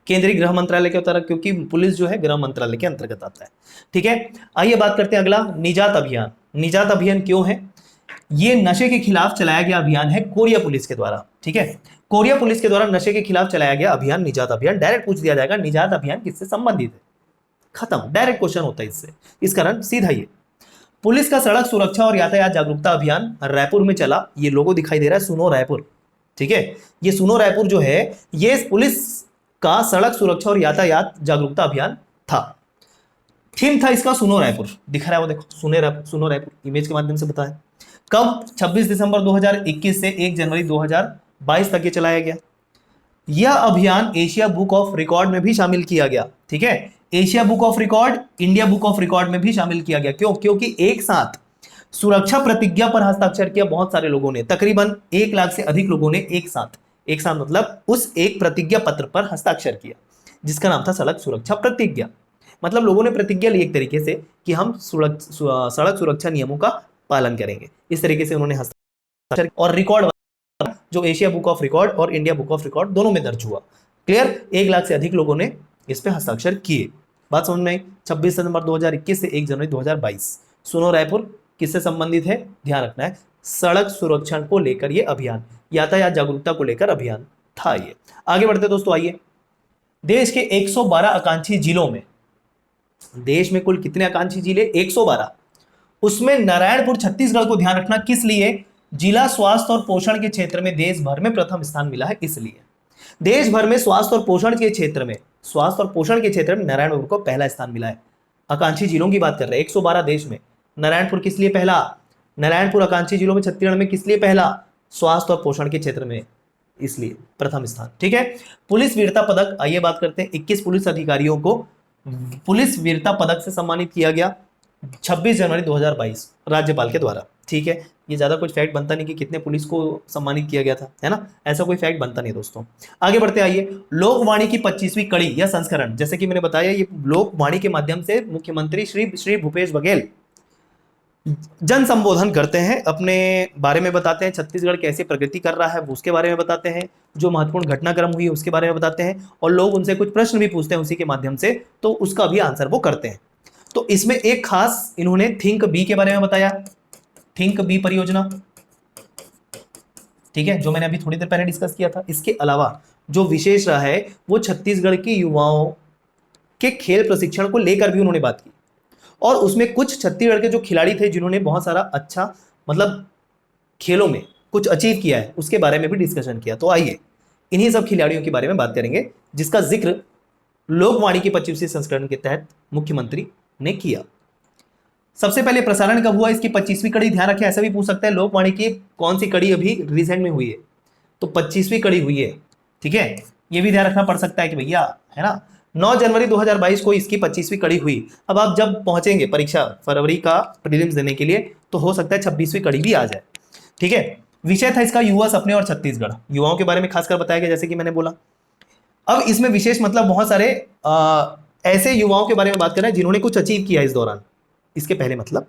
[SPEAKER 1] केंद्रीय गृह मंत्रालय के तरफ, क्योंकि पुलिस जो है गृह मंत्रालय के अंतर्गत आता है, ठीक है। आइए बात करते हैं अगला, निजात अभियान। निजात अभियान क्यों है? ये नशे के खिलाफ चलाया गया अभियान है कोरिया पुलिस के द्वारा, ठीक है। कोरिया पुलिस के द्वारा नशे के खिलाफ चलाया गया अभियान निजात अभियान। डायरेक्ट पूछ दिया जाएगा निजात अभियान किससे संबंधित है, खत्म, डायरेक्ट क्वेश्चन होता है इससे। इस कारण सीधा ये पुलिस का सड़क सुरक्षा और यातायात जागरूकता अभियान रायपुर में चला। ये लोगो दिखाई दे रहा है, सुनो रायपुर, ठीक है। ये सुनो रायपुर जो है ये पुलिस का सड़क सुरक्षा और यातायात जागरूकता अभियान था। थीम था इसका सुनो रायपुर, दिख रहा है वो देखो, सुनो रायपुर इमेज के माध्यम से बताया। कब? 26 दिसंबर 2021 से 1 जनवरी 2022 तक ये चलाया गया। यह अभियान एशिया बुक ऑफ रिकॉर्ड में भी शामिल किया गया, ठीक है। Asia book of record, India book of record में भी शामिल किया गया। क्यों? क्योंकि एक साथ सुरक्षा प्रतिज्ञा पर हस्ताक्षर किया बहुत सारे लोगों ने, तकरीबन 1 लाख से अधिक लोगों ने एक साथ मतलब उस एक प्रतिज्ञा पत्र पर हस्ताक्षर किया, जिसका नाम था सड़क सुरक्षा प्रतिज्ञा। मतलब लोगों ने प्रतिज्ञा ली एक तरीके से कि हम सड़क सुरक्षा नियमों का पालन करेंगे। इस तरीके से उन्होंने हस्ताक्षर और रिकॉर्ड जो एशिया बुक ऑफ रिकॉर्ड और इंडिया बुक ऑफ रिकॉर्ड दोनों में दर्ज हुआ। क्लियर? 1 लाख से अधिक लोगों ने इस पे हस्ताक्षर किए। बात समझ में आई? 26 दिसंबर 2021 से 1 जनवरी 2022। सुनो रायपुर किससे संबंधित है? ध्यान रखना है, सड़क सुरक्षा को लेकर ये अभियान, यातायात जागरूकता को लेकर अभियान था ये। आगे बढ़ते दोस्तों, आइए। देश के 112 आकांक्षी जिलों में, देश में कुल कितने आकांक्षी जिले? 112। उसमें नारायणपुर छत्तीसगढ़ को ध्यान रखना, किस लिए? जिला स्वास्थ्य और पोषण के क्षेत्र में देश भर में प्रथम स्थान मिला है, इसलिए देश भर में स्वास्थ्य और पोषण के क्षेत्र में नारायणपुर को पहला स्थान मिला है। आकांक्षी जिलों की बात कर रहे हैं 112 देश में, नारायणपुर किस लिए पहला? नारायणपुर आकांक्षी जिलों में छत्तीसगढ़ में किस लिए पहला? स्वास्थ्य और पोषण के क्षेत्र में, इसलिए प्रथम स्थान। ठीक है, पुलिस वीरता पदक, आइए बात करते हैं। 21 पुलिस अधिकारियों को पुलिस वीरता पदक से सम्मानित किया गया 26 जनवरी 2022 राज्यपाल के द्वारा। ठीक है, ये ज्यादा कुछ फैक्ट बनता नहीं कि कितने पुलिस को सम्मानित किया गया था, है ना, ऐसा कोई फैक्ट बनता नहीं दोस्तों। आगे बढ़ते आइए, लोकवाणी की 25वीं कड़ी या संस्करण, जैसे कि मैंने बताया ये लोकवाणी के माध्यम से मुख्यमंत्री श्री भूपेश बघेल जन संबोधन करते हैं, अपने बारे में बताते हैं, छत्तीसगढ़ कैसे प्रगति कर रहा है उसके बारे में बताते हैं, जो महत्वपूर्ण घटनाक्रम हुई उसके बारे में बताते हैं, और लोग उनसे कुछ प्रश्न भी पूछते हैं उसी के माध्यम से, तो उसका भी आंसर वो करते हैं। तो इसमें एक खास इन्होंने थिंक बी के बारे में बताया, थिंक बी परियोजना, ठीक है, जो मैंने अभी थोड़ी देर पहले डिस्कस किया था। इसके अलावा जो विशेष रहा है वो छत्तीसगढ़ के युवाओं के खेल प्रशिक्षण को लेकर भी उन्होंने बात की, और उसमें कुछ छत्तीसगढ़ के जो खिलाड़ी थे जिन्होंने बहुत सारा अच्छा मतलब खेलों में कुछ अचीव किया है उसके बारे में भी डिस्कशन किया। तो आइए इन्हीं सब खिलाड़ियों के बारे में बात करेंगे जिसका जिक्र लोकवाणी की 25वीं संस्करण के तहत मुख्यमंत्री ने किया। सबसे पहले प्रसारण कब हुआ, इसकी 25वीं कड़ी, ध्यान रखें, ऐसा भी पूछ सकता है लोकवाणी की कौन सी कड़ी अभी रिसेंट में हुई है, तो 25वीं कड़ी हुई है। ठीक है, ये भी ध्यान रखना पड़ सकता है कि भैया, है ना, 9 जनवरी 2022 को इसकी 25वीं कड़ी हुई। अब आप जब पहुंचेंगे परीक्षा फरवरी का प्रीलिम्स देने के लिए तो हो सकता है 26वीं कड़ी भी आ जाए। ठीक है, विषय था इसका युवा सपने और छत्तीसगढ़, युवाओं के बारे में खासकर बताया गया जैसे कि मैंने बोला। अब इसमें विशेष मतलब बहुत सारे ऐसे युवाओं के बारे में बात कर रहे हैं जिन्होंने कुछ अचीव किया इस दौरान। इसके पहले मतलब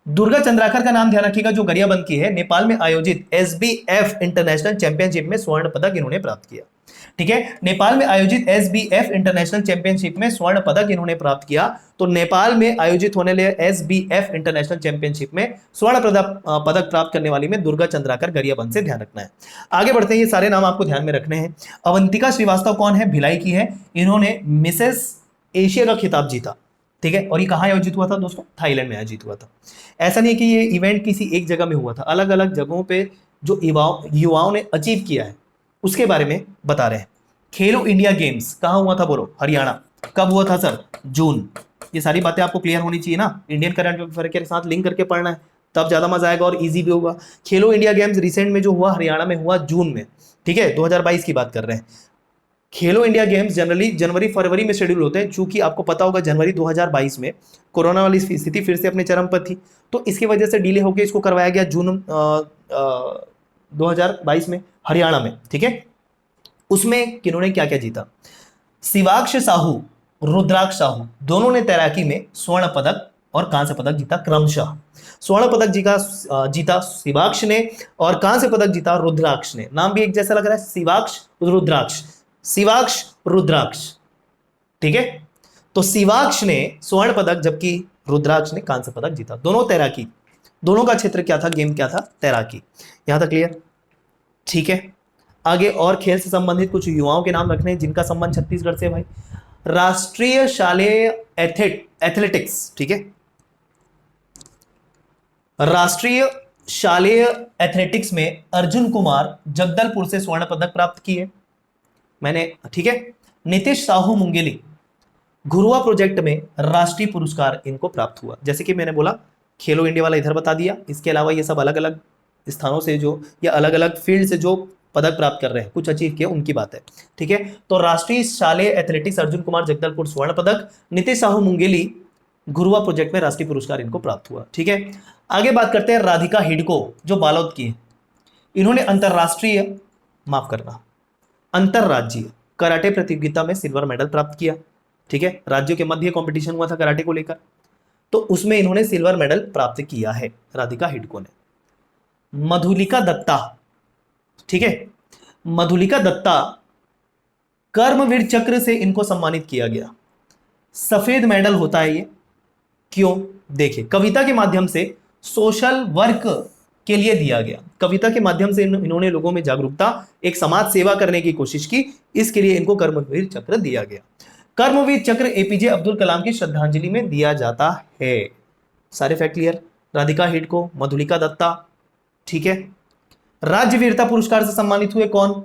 [SPEAKER 1] दुर्गा चंद्राकर का नाम ध्यान रखिएगा, जो गरियाबंद की है, नेपाल में आयोजित SBF इंटरनेशनल चैंपियनशिप में स्वर्ण पदक इन्होंने प्राप्त किया। ठीक है, नेपाल में आयोजित SBF इंटरनेशनल चैंपियनशिप में स्वर्ण पदक इन्होंने प्राप्त किया। तो नेपाल में आयोजित होने वाले SBF इंटरनेशनल चैंपियनशिप में स्वर्ण पदक प्राप्त करने वाली में दुर्गा चंद्राकर गरियाबंद से ध्यान रखना है। आगे बढ़ते हैं, ये सारे नाम आपको ध्यान में रखने हैं। अवंतिका श्रीवास्तव कौन है? भिलाई की है, इन्होंने मिसेस एशिया का खिताब जीता। ठीक है, और ये कहाँ आयोजित हुआ था दोस्तों? थाईलैंड में आयोजित हुआ था। ऐसा नहीं कि ये इवेंट किसी एक जगह में हुआ था, अलग अलग जगहों पे जो युवाओं ने अचीव किया है उसके बारे में बता रहे हैं। खेलो इंडिया गेम्स कहाँ हुआ था बोलो? हरियाणा। कब हुआ था सर? जून। ये सारी बातें आपको क्लियर होनी चाहिए ना, इंडियन करंट अफेयर के साथ लिंक करके पढ़ना है, तब ज्यादा मजा आएगा और इजी भी होगा। खेलो इंडिया गेम्स रिसेंट में जो हुआ हरियाणा में हुआ जून में। ठीक है, 2022 की बात कर रहे हैं। खेलो इंडिया गेम्स जनरली जनवरी फरवरी में शेड्यूल होते हैं, चूंकि आपको पता होगा जनवरी 2022 में कोरोना वाली स्थिति फिर से अपने चरम पर थी, तो इसकी वजह से डिले होकर इसको करवाया गया जून 2022 में हरियाणा में। ठीक है, उसमें किन्होंने क्या क्या जीता? शिवाक्ष साहू, रुद्राक्ष साहू दोनों ने तैराकी में स्वर्ण पदक और कांस्य पदक जीता क्रमशः। स्वर्ण पदक जीता शिवाक्ष ने और कांस्य पदक जीता रुद्राक्ष ने। नाम भी एक जैसा लग रहा है, शिवाक्ष रुद्राक्ष, शिवाक्ष रुद्राक्ष। ठीक है, तो शिवाक्ष ने स्वर्ण पदक जबकि रुद्राक्ष ने कांस्य पदक जीता। दोनों तैराकी, दोनों का क्षेत्र क्या था, गेम क्या था? तैराकी। यहां तक क्लियर? ठीक है, आगे और खेल से संबंधित कुछ युवाओं के नाम रखने हैं जिनका संबंध छत्तीसगढ़ से भाई। राष्ट्रीय शालेय एथलेटिक्स, ठीक है, राष्ट्रीय शालेय एथलेटिक्स में अर्जुन कुमार जगदलपुर से स्वर्ण पदक प्राप्त किए मैंने। ठीक है, नीतीश साहू मुंगेली घुरुआ प्रोजेक्ट में राष्ट्रीय पुरस्कार इनको प्राप्त हुआ। जैसे कि मैंने बोला खेलो इंडिया वाला इधर बता दिया, इसके अलावा ये सब अलग अलग स्थानों से जो या अलग अलग फील्ड से जो पदक प्राप्त कर रहे हैं, कुछ अचीव किया, उनकी बात है। ठीक है, तो राष्ट्रीय शालेय एथलेटिक्स अर्जुन कुमार जगदलपुर स्वर्ण पदक, नीतीश साहू मुंगेली घुरुआ प्रोजेक्ट में राष्ट्रीय पुरस्कार इनको प्राप्त हुआ। ठीक है, आगे बात करते हैं राधिका हिडको जो बालोद की है। इन्होंने अंतरराज्यीय कराटे प्रतियोगिता में सिल्वर मेडल प्राप्त किया। ठीक है, राज्यों के मध्य कंपटीशन हुआ था कराटे को लेकर, तो उसमें इन्होंने सिल्वर मेडल प्राप्त किया है राधिका हिडको ने। मधुलिका दत्ता, ठीक है, मधुलिका दत्ता कर्मवीर चक्र से इनको सम्मानित किया गया। सफेद मेडल होता है ये, क्यों? देखिए, कविता के माध्यम से सोशल वर्क के लिए दिया गया। कविता के माध्यम से इन्होंने लोगों में जागरूकता, एक समाज सेवा करने की कोशिश की, इसके लिए इनको कर्मवीर चक्र दिया गया। कर्मवीर चक्र एपीजे अब्दुल कलाम की श्रद्धांजलि में दिया जाता है। सारे फैक्ट क्लियर? राधिका हिडको, मधुलिका दत्ता, ठीक है। राज्य वीरता पुरस्कार से सम्मानित हुए कौन?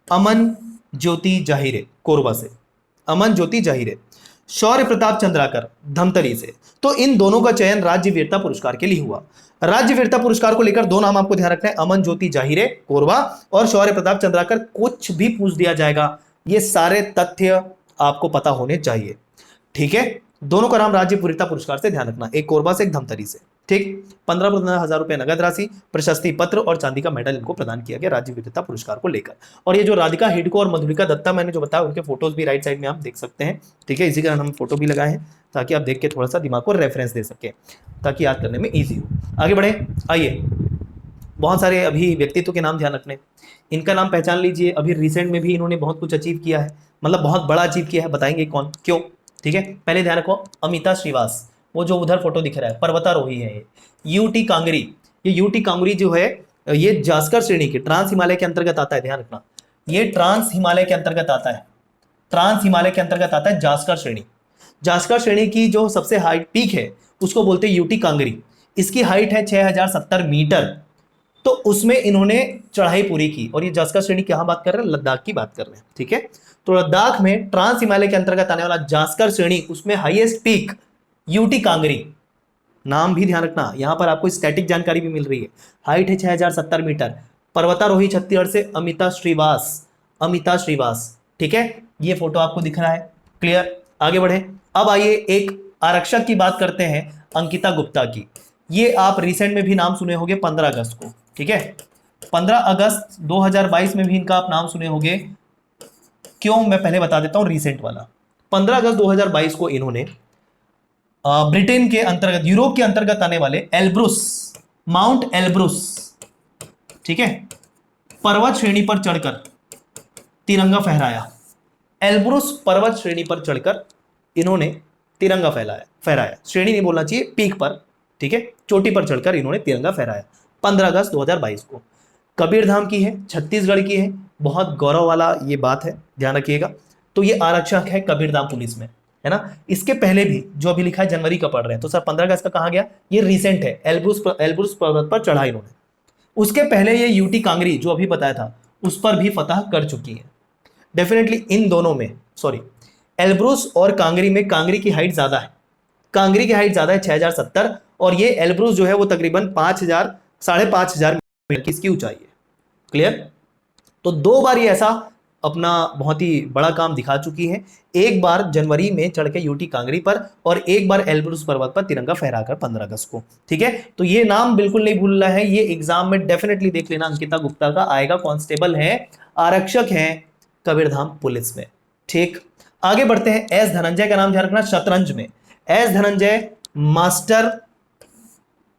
[SPEAKER 1] अमन ज्योति जाहिरे, कोरबा से, अमन ज्योति जाहिरे। शौर्य प्रताप चंद्राकर, धमतरी से। तो इन दोनों का चयन राज्य वीरता पुरस्कार के लिए हुआ। राज्य वीरता पुरस्कार को लेकर दो नाम आपको ध्यान रखना है, अमन ज्योति जाहिरे कोरबा और शौर्य प्रताप चंद्राकर। कुछ भी पूछ दिया जाएगा, ये सारे तथ्य आपको पता होने चाहिए, ठीक है। दोनों का नाम राज्य वीरता पुरस्कार से ध्यान रखना, एक कोरबा से एक धमतरी से, ठीक। 15,000 रुपए नगद राशि, प्रशस्ति पत्र और चांदी का मेडल इनको प्रदान किया गया राज्य वीरता पुरस्कार को लेकर। और ये जो राधिका हिडको और मधुलिका दत्ता मैंने जो बताया, उनके फोटोज भी राइट साइड में आप देख सकते हैं, ठीक है। इसी कारण हम फोटो भी लगाए हैं ताकि आप देख के थोड़ा सा दिमाग को रेफरेंस दे सके, ताकि याद करने में ईजी हो। आगे बढ़े, आइए। बहुत सारे अभी व्यक्तित्व के नाम ध्यान रखने, इनका नाम पहचान लीजिए। अभी रिसेंट में भी इन्होंने बहुत कुछ अचीव किया है, मतलब बहुत बड़ा अचीव किया है, बताएंगे कौन क्यों, ठीक है। पहले ध्यान रखो, अमिता श्रीवास, वो जो उधर फोटो दिख रहा है, पर्वतारोही है ये। यूटी कांगरी, ये यूटी कांगरी जो है ये जास्कर श्रेणी के ट्रांस हिमालय के अंतर्गत आता है, ध्यान रखना, ये ट्रांस हिमालय के अंतर्गत आता है, ट्रांस हिमालय के अंतर्गत आता है जास्कर श्रेणी। जास्कर श्रेणी की जो सबसे हाइट पीक है उसको बोलते हैं यूटी कांगरी। इसकी हाइट है 6070 मीटर। तो उसमें इन्होंने चढ़ाई पूरी की। और ये जास्कर श्रेणी की बात कर रहे हैं, लद्दाख की बात कर रहे हैं, ठीक है। तो लद्दाख में ट्रांस हिमालय के अंतर्गत आने वाला जास्कर श्रेणी, उसमें हाईएस्ट पीक यूटी कांगरी, नाम भी ध्यान रखना। यहां पर आपको स्टैटिक जानकारी भी मिल रही है। हाइट है 6070 मीटर। पर्वतारोही छत्तीसगढ़ से अमिता श्रीवास, अमिता श्रीवास, ठीक है। ये फोटो आपको दिख रहा है, क्लियर। आगे बढ़े, अब आइए एक आरक्षक की बात करते हैं, अंकिता गुप्ता की। ये आप रिसेंट में भी नाम सुने होंगे, 15 अगस्त को, ठीक है। 15 अगस्त 2022 में भी इनका आप नाम सुने होंगे। क्यों, मैं पहले बता देता हूं रिसेंट वाला। 15 अगस्त 2022 को इन्होंने ब्रिटेन के अंतर्गत, यूरोप के अंतर्गत आने वाले एल्ब्रुस, माउंट एल्ब्रुस, ठीक है, पर्वत श्रेणी पर चढ़कर तिरंगा फहराया। एल्ब्रुस पर्वत श्रेणी पर चढ़कर इन्होंने तिरंगा फहराया, श्रेणी नहीं बोलना चाहिए, पीक पर, ठीक है, चोटी पर चढ़कर इन्होंने तिरंगा फहराया 15 अगस्त 2022 को। कबीरधाम की है, छत्तीसगढ़ की है, बहुत गौरव वाला ये बात है, ध्यान रखिएगा। तो ये आरक्षक है कबीरधाम पुलिस में, है ना। इसके पहले भी जो अभी लिखा है जनवरी का पढ़ रहे हैं, तो सर 15 अगस्त का कहाँ गया, ये रिसेंट है, एल्ब्रुस पर्वत पर चढ़ा इन्होंने। उसके पहले ये यूटी कांगरी जो अभी बताया था, उस पर भी फतह कर चुकी है। डेफिनेटली इन दोनों में, सॉरी, एल्ब्रुस और कांगरी में कांगरी की हाइट ज्यादा है, कांगरी की हाइट ज्यादा है 6070, और ये एल्ब्रुस जो है वो तकरीबन 5000 5,500 मीटर की इसकी ऊंचाई है, क्लियर। तो दो बार ये ऐसा अपना बहुत ही बड़ा काम दिखा चुकी है, एक बार जनवरी में चढ़ के यूटी कांगरी पर, और एक बार एल्ब्रुस पर्वत पर तिरंगा फहराकर 15 अगस्त को, ठीक है। तो ये नाम बिल्कुल नहीं भूलना है, ये एग्जाम में डेफिनेटली देख लेना, अंकिता गुप्ता का आएगा, कांस्टेबल है, आरक्षक है कबीरधाम पुलिस में, ठीक। आगे बढ़ते हैं, एस धनंजय का नाम ध्यान रखना, शतरंज में एस धनंजय मास्टर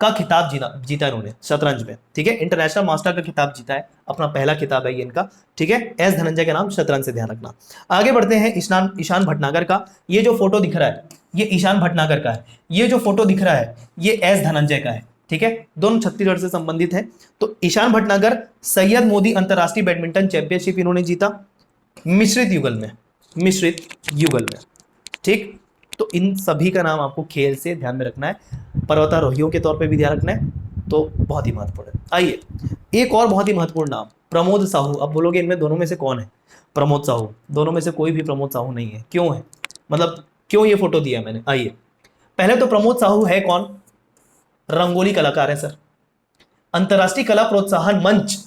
[SPEAKER 1] का खिताब जीता इन्होंने शतरंज में, ठीक है, इंटरनेशनल मास्टर का खिताब जीता है, अपना पहला खिताब है ये इनका, ठीक है। एस धनंजय का नाम शतरंज से ध्यान रखना। आगे बढ़ते हैं, ईशान भटनागर का। ये जो फोटो दिख रहा है ये ईशान भटनागर का है, ये जो फोटो दिख रहा है ये एस धनंजय का है, ठीक है। दोनों छत्तीसगढ़ से संबंधित है। तो ईशान भटनागर सैयद मोदी अंतरराष्ट्रीय बैडमिंटन चैंपियनशिप इन्होंने जीता मिश्रित युगल में, मिश्रित युगल में, ठीक। तो इन सभी का नाम आपको खेल से ध्यान में रखना है, पर्वतारोहियों के तौर पे भी ध्यान रखना है, तो बहुत ही महत्वपूर्ण है। आइए, एक और बहुत ही महत्वपूर्ण नाम, प्रमोद साहू। अब बोलोगे इनमें दोनों में से कौन है प्रमोद साहू? दोनों में से कोई भी प्रमोद साहू नहीं है। क्यों है, मतलब क्यों ये फोटो दिया मैंने? आइए, पहले तो प्रमोद साहू है कौन? रंगोली कलाकार है सर, अंतरराष्ट्रीय कला प्रोत्साहन मंच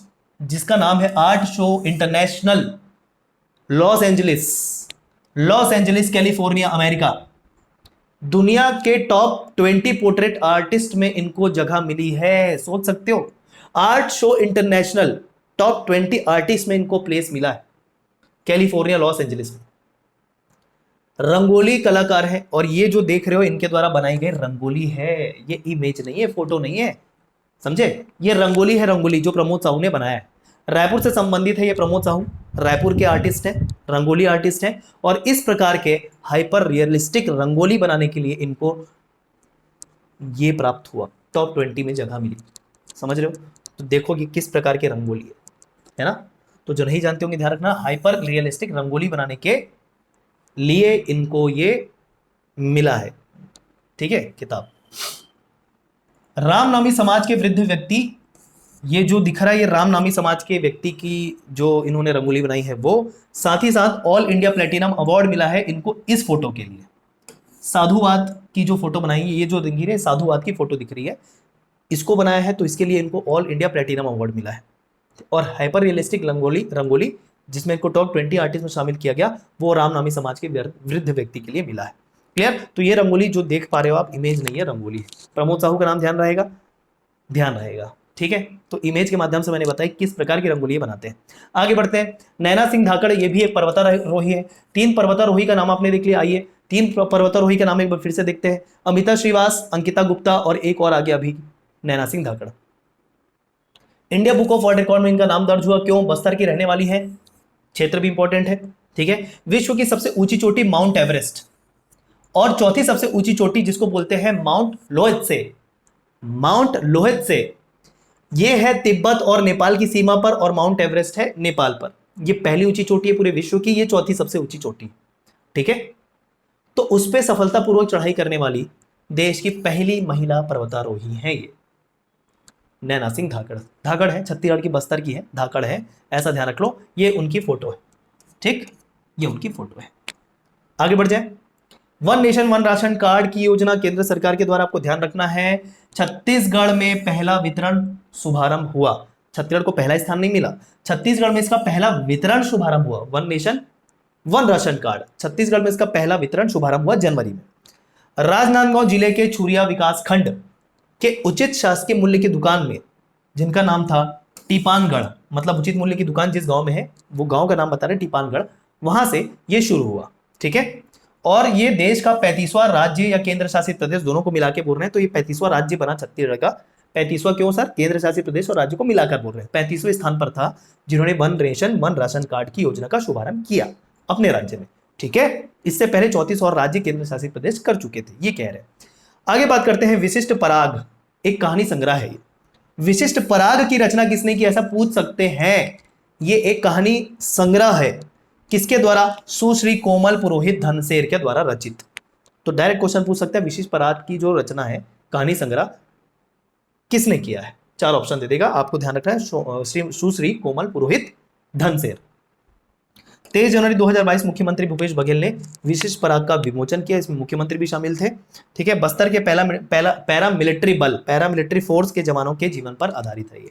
[SPEAKER 1] जिसका नाम है art show international, Los Angeles California America. दुनिया के टॉप 20 पोर्ट्रेट आर्टिस्ट में इनको जगह मिली है, सोच सकते हो। Art show international top 20 artist में इनको प्लेस मिला है, कैलिफोर्निया लॉस एंजलिस में। रंगोली कलाकार है, और ये जो देख रहे हो इनके द्वारा बनाई गई रंगोली है, ये इमेज नहीं है, फोटो नहीं है, समझे। ये रंगोली है, रंगोली जो प्रमोद साहू ने बनाया है, रायपुर से संबंधित है ये प्रमोद साहू, रायपुर के आर्टिस्ट हैं, रंगोली आर्टिस्ट हैं। और इस प्रकार के हाइपर रियलिस्टिक रंगोली बनाने के लिए इनको ये प्राप्त हुआ, टॉप 20 में जगह मिली, समझ रहे हो। तो देखो कि किस प्रकार की रंगोली है ना। तो जो नहीं जानते होंगे ध्यान रखना, हाइपर रियलिस्टिक रंगोली बनाने के लिए इनको ये मिला है, ठीक है, किताब। रामनवमी समाज के वृद्ध व्यक्ति ये जो दिख रहा है ये राम नामी समाज के व्यक्ति की जो इन्होंने रंगोली बनाई है वो, साथ ही साथ ऑल इंडिया प्लेटिनम अवार्ड मिला है इनको इस फोटो के लिए। साधुवाद की जो फोटो बनाई है, ये जो दिख रही है साधुवाद की फोटो दिख रही है, इसको बनाया है तो इसके लिए इनको ऑल इंडिया प्लेटिनम अवार्ड मिला है। और हाइपर रियलिस्टिक रंगोली जिसमें इनको टॉप 20 आर्टिस्ट में शामिल किया गया, वो राम नामी समाज के वृद्ध व्यक्ति के लिए मिला है। क्लियर? तो ये रंगोली जो देख पा रहे हो आप, इमेज नहीं है, रंगोली है। प्रमोद साहू का नाम ध्यान रहेगा, ध्यान रहेगा, ठीक है। तो इमेज के माध्यम से मैंने बताया किस प्रकार की रंगोली बनाते हैं। आगे बढ़ते हैं। नैना सिंह धाकड़, ये भी एक पर्वतारोही है। 3 पर्वतारोही का नाम आपने देख लिया। आइए 3 पर्वतारोही का नाम एक बार फिर से देखते हैं। अमिता श्रीवास, अंकिता गुप्ता और एक और आगे अभी Naina Singh Dhakad. India book of world record में इनका नाम दर्ज हुआ, क्यों? बस्तर की रहने वाली है, क्षेत्र भी इंपॉर्टेंट है, ठीक है। विश्व की सबसे ऊंची चोटी माउंट एवरेस्ट, और चौथी सबसे ऊंची चोटी जिसको बोलते हैं माउंट लोहेत्से, माउंट लोहेत्से ये है तिब्बत और नेपाल की सीमा पर, और माउंट एवरेस्ट है नेपाल पर। ये पहली ऊंची चोटी है पूरे विश्व की, ये चौथी सबसे ऊंची चोटी, ठीक है। तो उस पर सफलतापूर्वक चढ़ाई करने वाली देश की पहली महिला पर्वतारोही है ये नैना सिंह धाकड़। धाकड़ है, छत्तीसगढ़ की बस्तर की है, धाकड़ है, ऐसा ध्यान रख लो। ये उनकी फोटो है, ठीक, ये उनकी फोटो है। आगे बढ़ जाए। One nation one ration card की योजना केंद्र सरकार के द्वारा, आपको ध्यान रखना है, छत्तीसगढ़ में पहला वितरण शुभारंभ हुआ। छत्तीसगढ़ को पहला स्थान नहीं मिला, छत्तीसगढ़ में इसका पहला वितरण शुभारंभ हुआ। One nation one ration card, Chhattisgarh में इसका पहला वितरण शुभारंभ हुआ जनवरी में। राजनांदगांव जिले के छुरिया विकास खंड के उचित शासकीय मूल्य की दुकान में, जिनका नाम था टीपानगढ़, मतलब उचित मूल्य की दुकान जिस गांव में है वो गांव का नाम बता रहे टीपानगढ़, वहां से ये शुरू हुआ, ठीक है। और ये देश का 35वां राज्य या केंद्र शासित प्रदेश, दोनों को मिलाकर बोल रहे हैं, तो ये 35वां राज्य बना छत्तीसगढ़ का। 35वां क्यों सर? केंद्र शासित प्रदेश और राज्य को मिलाकर बोल रहे हैं। 35वें स्थान पर था जिन्होंने वन राशन कार्ड की योजना का शुभारंभ किया अपने राज्य में, ठीक है। इससे पहले 34 और राज्य केंद्र शासित प्रदेश कर चुके थे, ये कह रहे हैं। आगे बात करते हैं विशिष्ट पराग, एक कहानी संग्रह है ये। विशिष्ट पराग की रचना किसने की, ऐसा पूछ सकते हैं। ये एक कहानी संग्रह है, किसके द्वारा? सुश्री कोमल पुरोहित धनसेर के द्वारा रचित। तो डायरेक्ट क्वेश्चन पूछ सकते हैं, विशिष्ट पराग की जो रचना है, कहानी संग्रह, किसने किया है? 4 ऑप्शन दे देगा, आपको ध्यान रखना है, सुश्री कोमल पुरोहित धनसेर। 23 जनवरी 2022 मुख्यमंत्री भूपेश बघेल ने विशिष्ट पराग का विमोचन किया, इसमें मुख्यमंत्री भी शामिल थे, ठीक है। बस्तर के पैरा मिलिट्री बल, पैरा मिलिट्री फोर्स के जवानों के जीवन पर आधारित है ये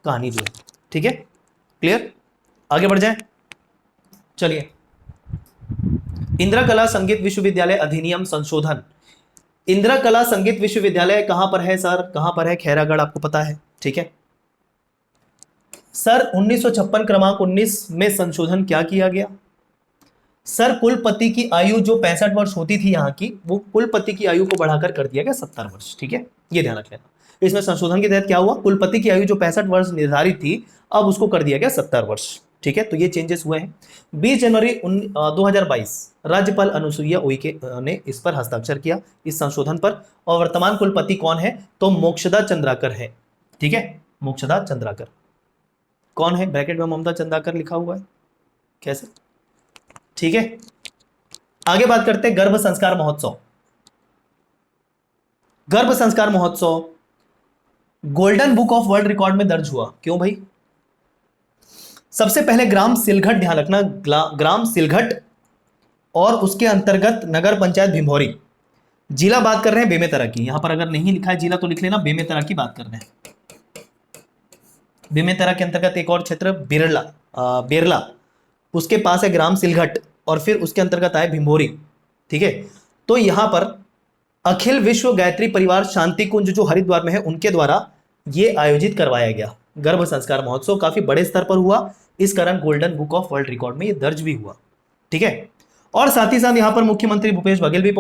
[SPEAKER 1] कहानी जो है, ठीक है। क्लियर? आगे बढ़ जाए, चलिए। इंदिरा कला संगीत विश्वविद्यालय अधिनियम संशोधन। इंदिरा कला संगीत विश्वविद्यालय कहां पर है सर? कहां पर है? खैरागढ़, आपको पता है, ठीक है सर। 1956 क्रमांक 19 में संशोधन क्या किया गया सर? कुलपति की आयु जो 65 वर्ष होती थी यहाँ की, वो कुलपति की आयु को बढ़ाकर कर दिया गया 70 वर्ष, ठीक है, ये ध्यान रख लेना। इसमें संशोधन के तहत क्या हुआ? कुलपति की आयु जो 65 वर्ष निर्धारित थी, अब उसको कर दिया गया 70 वर्ष, ठीक है। तो ये चेंजेस हुए हैं। 20 जनवरी 2022 राज्यपाल अनुसुईया उइके ने इस पर हस्ताक्षर किया, इस संशोधन पर। और वर्तमान कुलपति कौन है? तो मोक्षदा चंद्राकर है, ठीक है, मोक्षदा चंद्राकर। कौन है? ब्रैकेट में ममता चंद्राकर लिखा हुआ है, कैसे, ठीक है। आगे बात करते हैं गर्भ संस्कार महोत्सव। गर्भ संस्कार महोत्सव golden book of world record में दर्ज हुआ, क्यों भाई? सबसे पहले ग्राम सिलघट, ध्यान रखना, ग्राम सिलघट और उसके अंतर्गत नगर पंचायत भिंभौरी। जिला बात कर रहे हैं बेमेतरा की, यहां पर अगर नहीं लिखा है जिला तो लिख लेना, बेमेतरा की बात कर रहे हैं। बेमेतरा के अंतर्गत एक और क्षेत्र बेरला, उसके पास है ग्राम सिलघट, और फिर उसके अंतर्गत आए भिंभौरी, ठीक है। तो यहां पर अखिल विश्व गायत्री परिवार शांति कुंज जो हरिद्वार में है, उनके द्वारा ये आयोजित करवाया गया गर्भ संस्कार महोत्सव। काफी बड़े स्तर पर हुआ, इस कारण golden book of world record में ये दर्ज भी हुआ, ठीक है। और साथ ही साथ यहां पर मुख्यमंत्री भूपेश बघेल भी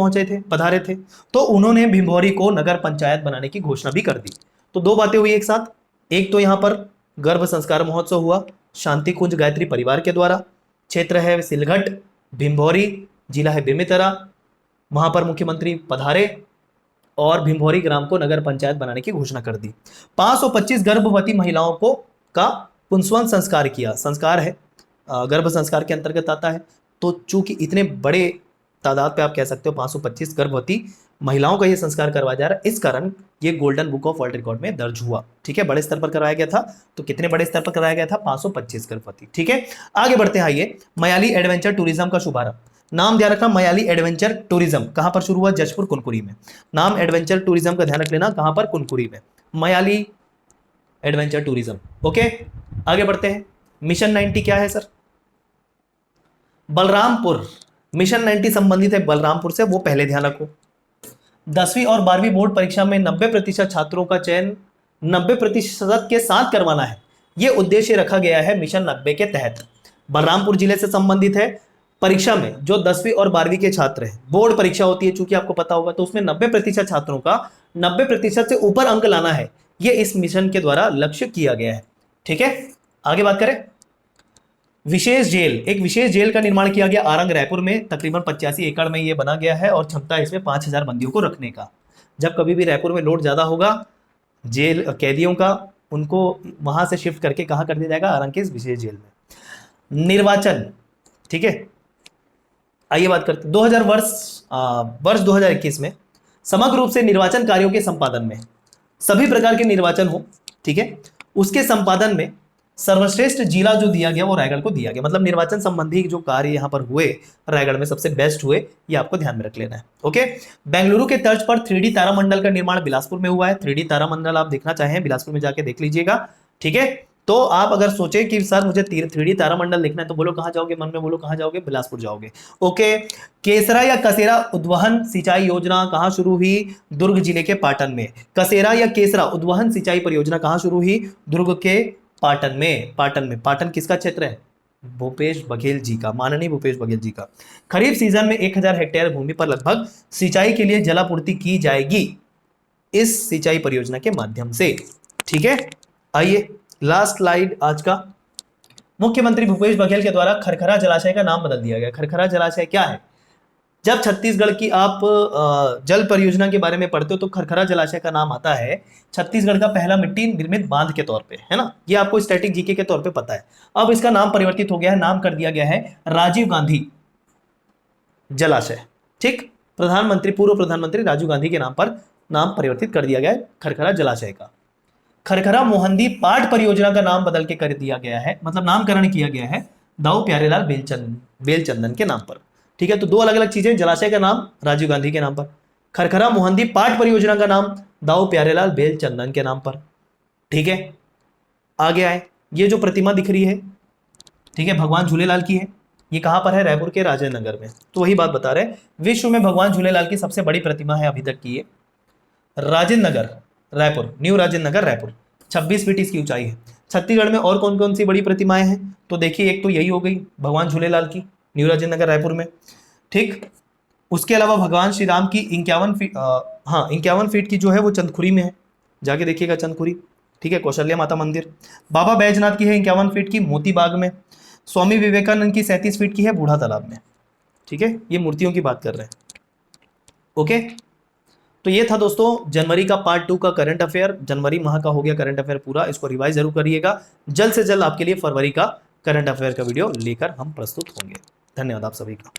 [SPEAKER 1] पधारे थे, तो उन्होंने भिंभौरी को नगर पंचायत बनाने की घोषणा भी कर दी। तो 2 बातें हुई एक साथ, एक तो यहां पर गर्भ संस्कार महोत्सव हुआ शांति कुंज गायत्री परिवार के द्वारा, क्षेत्र है सिलघट, भिंभौरी, जिला है बेमेतरा, वहां पर मुख्यमंत्री पधारे और भिंभौरी ग्राम को नगर पंचायत बनाने की घोषणा कर दी। 525 गर्भवती महिलाओं को का पुंसवन संस्कार किया, संस्कार है गर्भ संस्कार के अंतर्गत आता है। तो चूंकि इतने बड़े तादाद पे आप कह सकते हो 525 गर्भवती महिलाओं का ये संस्कार करवाया जा रहा है। इस कारण ये golden book of world record में दर्ज हुआ। ठीक है, बड़े स्तर पर कराया गया था। तो कितने बड़े स्तर पर कराया गया था? 525 गर्भवती। ठीक है, आगे बढ़ते हैं। आइए, मयाली एडवेंचर टूरिज्म का शुभारंभ। नाम ध्यान रखना, मयाली एडवेंचर टूरिज्म कहां पर शुरू हुआ? जशपुर कुनकुरी में। नाम एडवेंचर टूरिज्म का ध्यान रख लेना, कहां पर? कुनकुरी में, मयाली एडवेंचर टूरिज्म। ओके, आगे बढ़ते हैं। मिशन 90 क्या है सर? बलरामपुर। मिशन 90 संबंधित है बलरामपुर से, वो पहले ध्यान रखो। 10वीं और 12वीं बोर्ड परीक्षा में 90% छात्रों का चयन 90% के साथ करवाना है, यह उद्देश्य रखा गया है मिशन 90 के तहत। बलरामपुर जिले से संबंधित है। परीक्षा में जो 10वीं और 12वीं के छात्र हैं, बोर्ड परीक्षा होती है चूंकि आपको पता होगा, तो उसमें 90% छात्रों का 90% से ऊपर अंक लाना है, यह इस मिशन के द्वारा लक्ष्य किया गया है। ठीक है, आगे बात करें। विशेष जेल, एक विशेष जेल का निर्माण किया गया आरंग रायपुर में। तकरीबन 85 एकड़ में यह बना गया है और क्षमता इसमें 5000 बंदियों को रखने का। जब कभी भी रायपुर में लोड ज्यादा होगा जेल कैदियों का, उनको वहां से शिफ्ट करके कहां कर दिया जाएगा? आरंग के इस विशेष जेल में। निर्वाचन, ठीक है, आइए बात करते हैं। 2000 वर्ष 2021 में समग्र रूप से निर्वाचन कार्यों के संपादन में, सभी प्रकार के निर्वाचन हो, ठीक है, उसके संपादन में सर्वश्रेष्ठ जिला जो दिया गया वो रायगढ़ को दिया गया। मतलब निर्वाचन संबंधी जो कार्य यहां पर हुए रायगढ़ में सबसे बेस्ट हुए, ये आपको ध्यान में रख लेना है। ओके, बेंगलुरु के तर्ज पर 3D तारामंडल का निर्माण बिलासपुर में हुआ है। 3D तारामंडल आप देखना चाहें बिलासपुर में जाके देख लीजिएगा। ठीक है, तो आप अगर सोचे कि सर मुझे 3D तारामंडल देखना है, तो बोलो कहां जाओगे? मन में बोलो कहां जाओगे? बिलासपुर जाओगे। ओके, केसरा या कसेरा उद्वहन सिंचाई योजना कहां शुरू हुई? दुर्ग जिले के पाटन में। कसेरा या केसरा उद्वहन सिंचाई परियोजना कहां शुरू हुई? दुर्ग के पाटन में। पाटन किसका क्षेत्र है? भूपेश बघेल जी का, माननीय भूपेश बघेल जी का। खरीफ सीजन में 1000 हेक्टेयर भूमि पर लगभग सिंचाई के लिए जलापूर्ति की जाएगी इस सिंचाई परियोजना के माध्यम से। ठीक है, आइए लास्ट स्लाइड आज का। मुख्यमंत्री भूपेश बघेल के द्वारा खरखरा जलाशय का नाम बदल दिया गया। खरखरा जलाशय क्या है? जब छत्तीसगढ़ की आप जल परियोजना के बारे में पढ़ते हो तो खरखरा जलाशय का नाम आता है छत्तीसगढ़ का पहला मिट्टी निर्मित बांध के तौर पे, है ना। ये आपको स्टैटिक जीके के तौर पे पता है। अब इसका नाम परिवर्तित हो गया है, नाम कर दिया गया है राजीव गांधी जलाशय। ठीक, पूर्व प्रधानमंत्री राजीव गांधी के नाम पर नाम परिवर्तित कर दिया गया है खरखरा जलाशय का। खरखरा मोहंदी पाट परियोजना का नाम बदल के कर दिया गया है, मतलब नामकरण किया गया है दाऊ प्यारेलाल बेलचंदन के नाम पर। ठीक है, तो दो अलग अलग चीजें, जलाशय का नाम राजीव गांधी के नाम पर, खरखरा मोहंदी पाट परियोजना का नाम दाऊ प्यारेलाल बेलचंदन के नाम पर। ठीक है, आगे आए। ये जो प्रतिमा दिख रही है, ठीक है, भगवान झूलेलाल की है। ये कहां पर है? रायपुर के राजेंद्र नगर में। तो वही बात बता रहे हैं, विश्व में भगवान झूलेलाल की सबसे बड़ी प्रतिमा है अभी तक की ये राजेंद्र नगर रायपुर, न्यू राजेंद्र नगर रायपुर। 26 फीट इसकी ऊंचाई है। छत्तीसगढ़ में और कौन कौन सी बड़ी प्रतिमाएं हैं? तो देखिए, एक तो यही हो गई भगवान झूलेलाल की, न्यू राजेंद्र नगर रायपुर में। ठीक, उसके अलावा भगवान श्री राम की 51 फीट की जो है वो चंदखुरी में है, जाके देखिएगा चंदखुरी। ठीक है, कौशल्या माता मंदिर। बाबा बैजनाथ की है 51 फीट की मोती बाग में। स्वामी विवेकानंद की 37 फीट की है बूढ़ा तालाब में। ठीक है, ये मूर्तियों की बात कर रहे हैं। ओके, तो ये था दोस्तों जनवरी का पार्ट 2 का करंट अफेयर। जनवरी माह का हो गया करंट अफेयर पूरा, इसको रिवाइज जरूर करिएगा। जल्द से जल्द आपके लिए फरवरी का करंट अफेयर का वीडियो लेकर हम प्रस्तुत होंगे। धन्यवाद आप सभी का।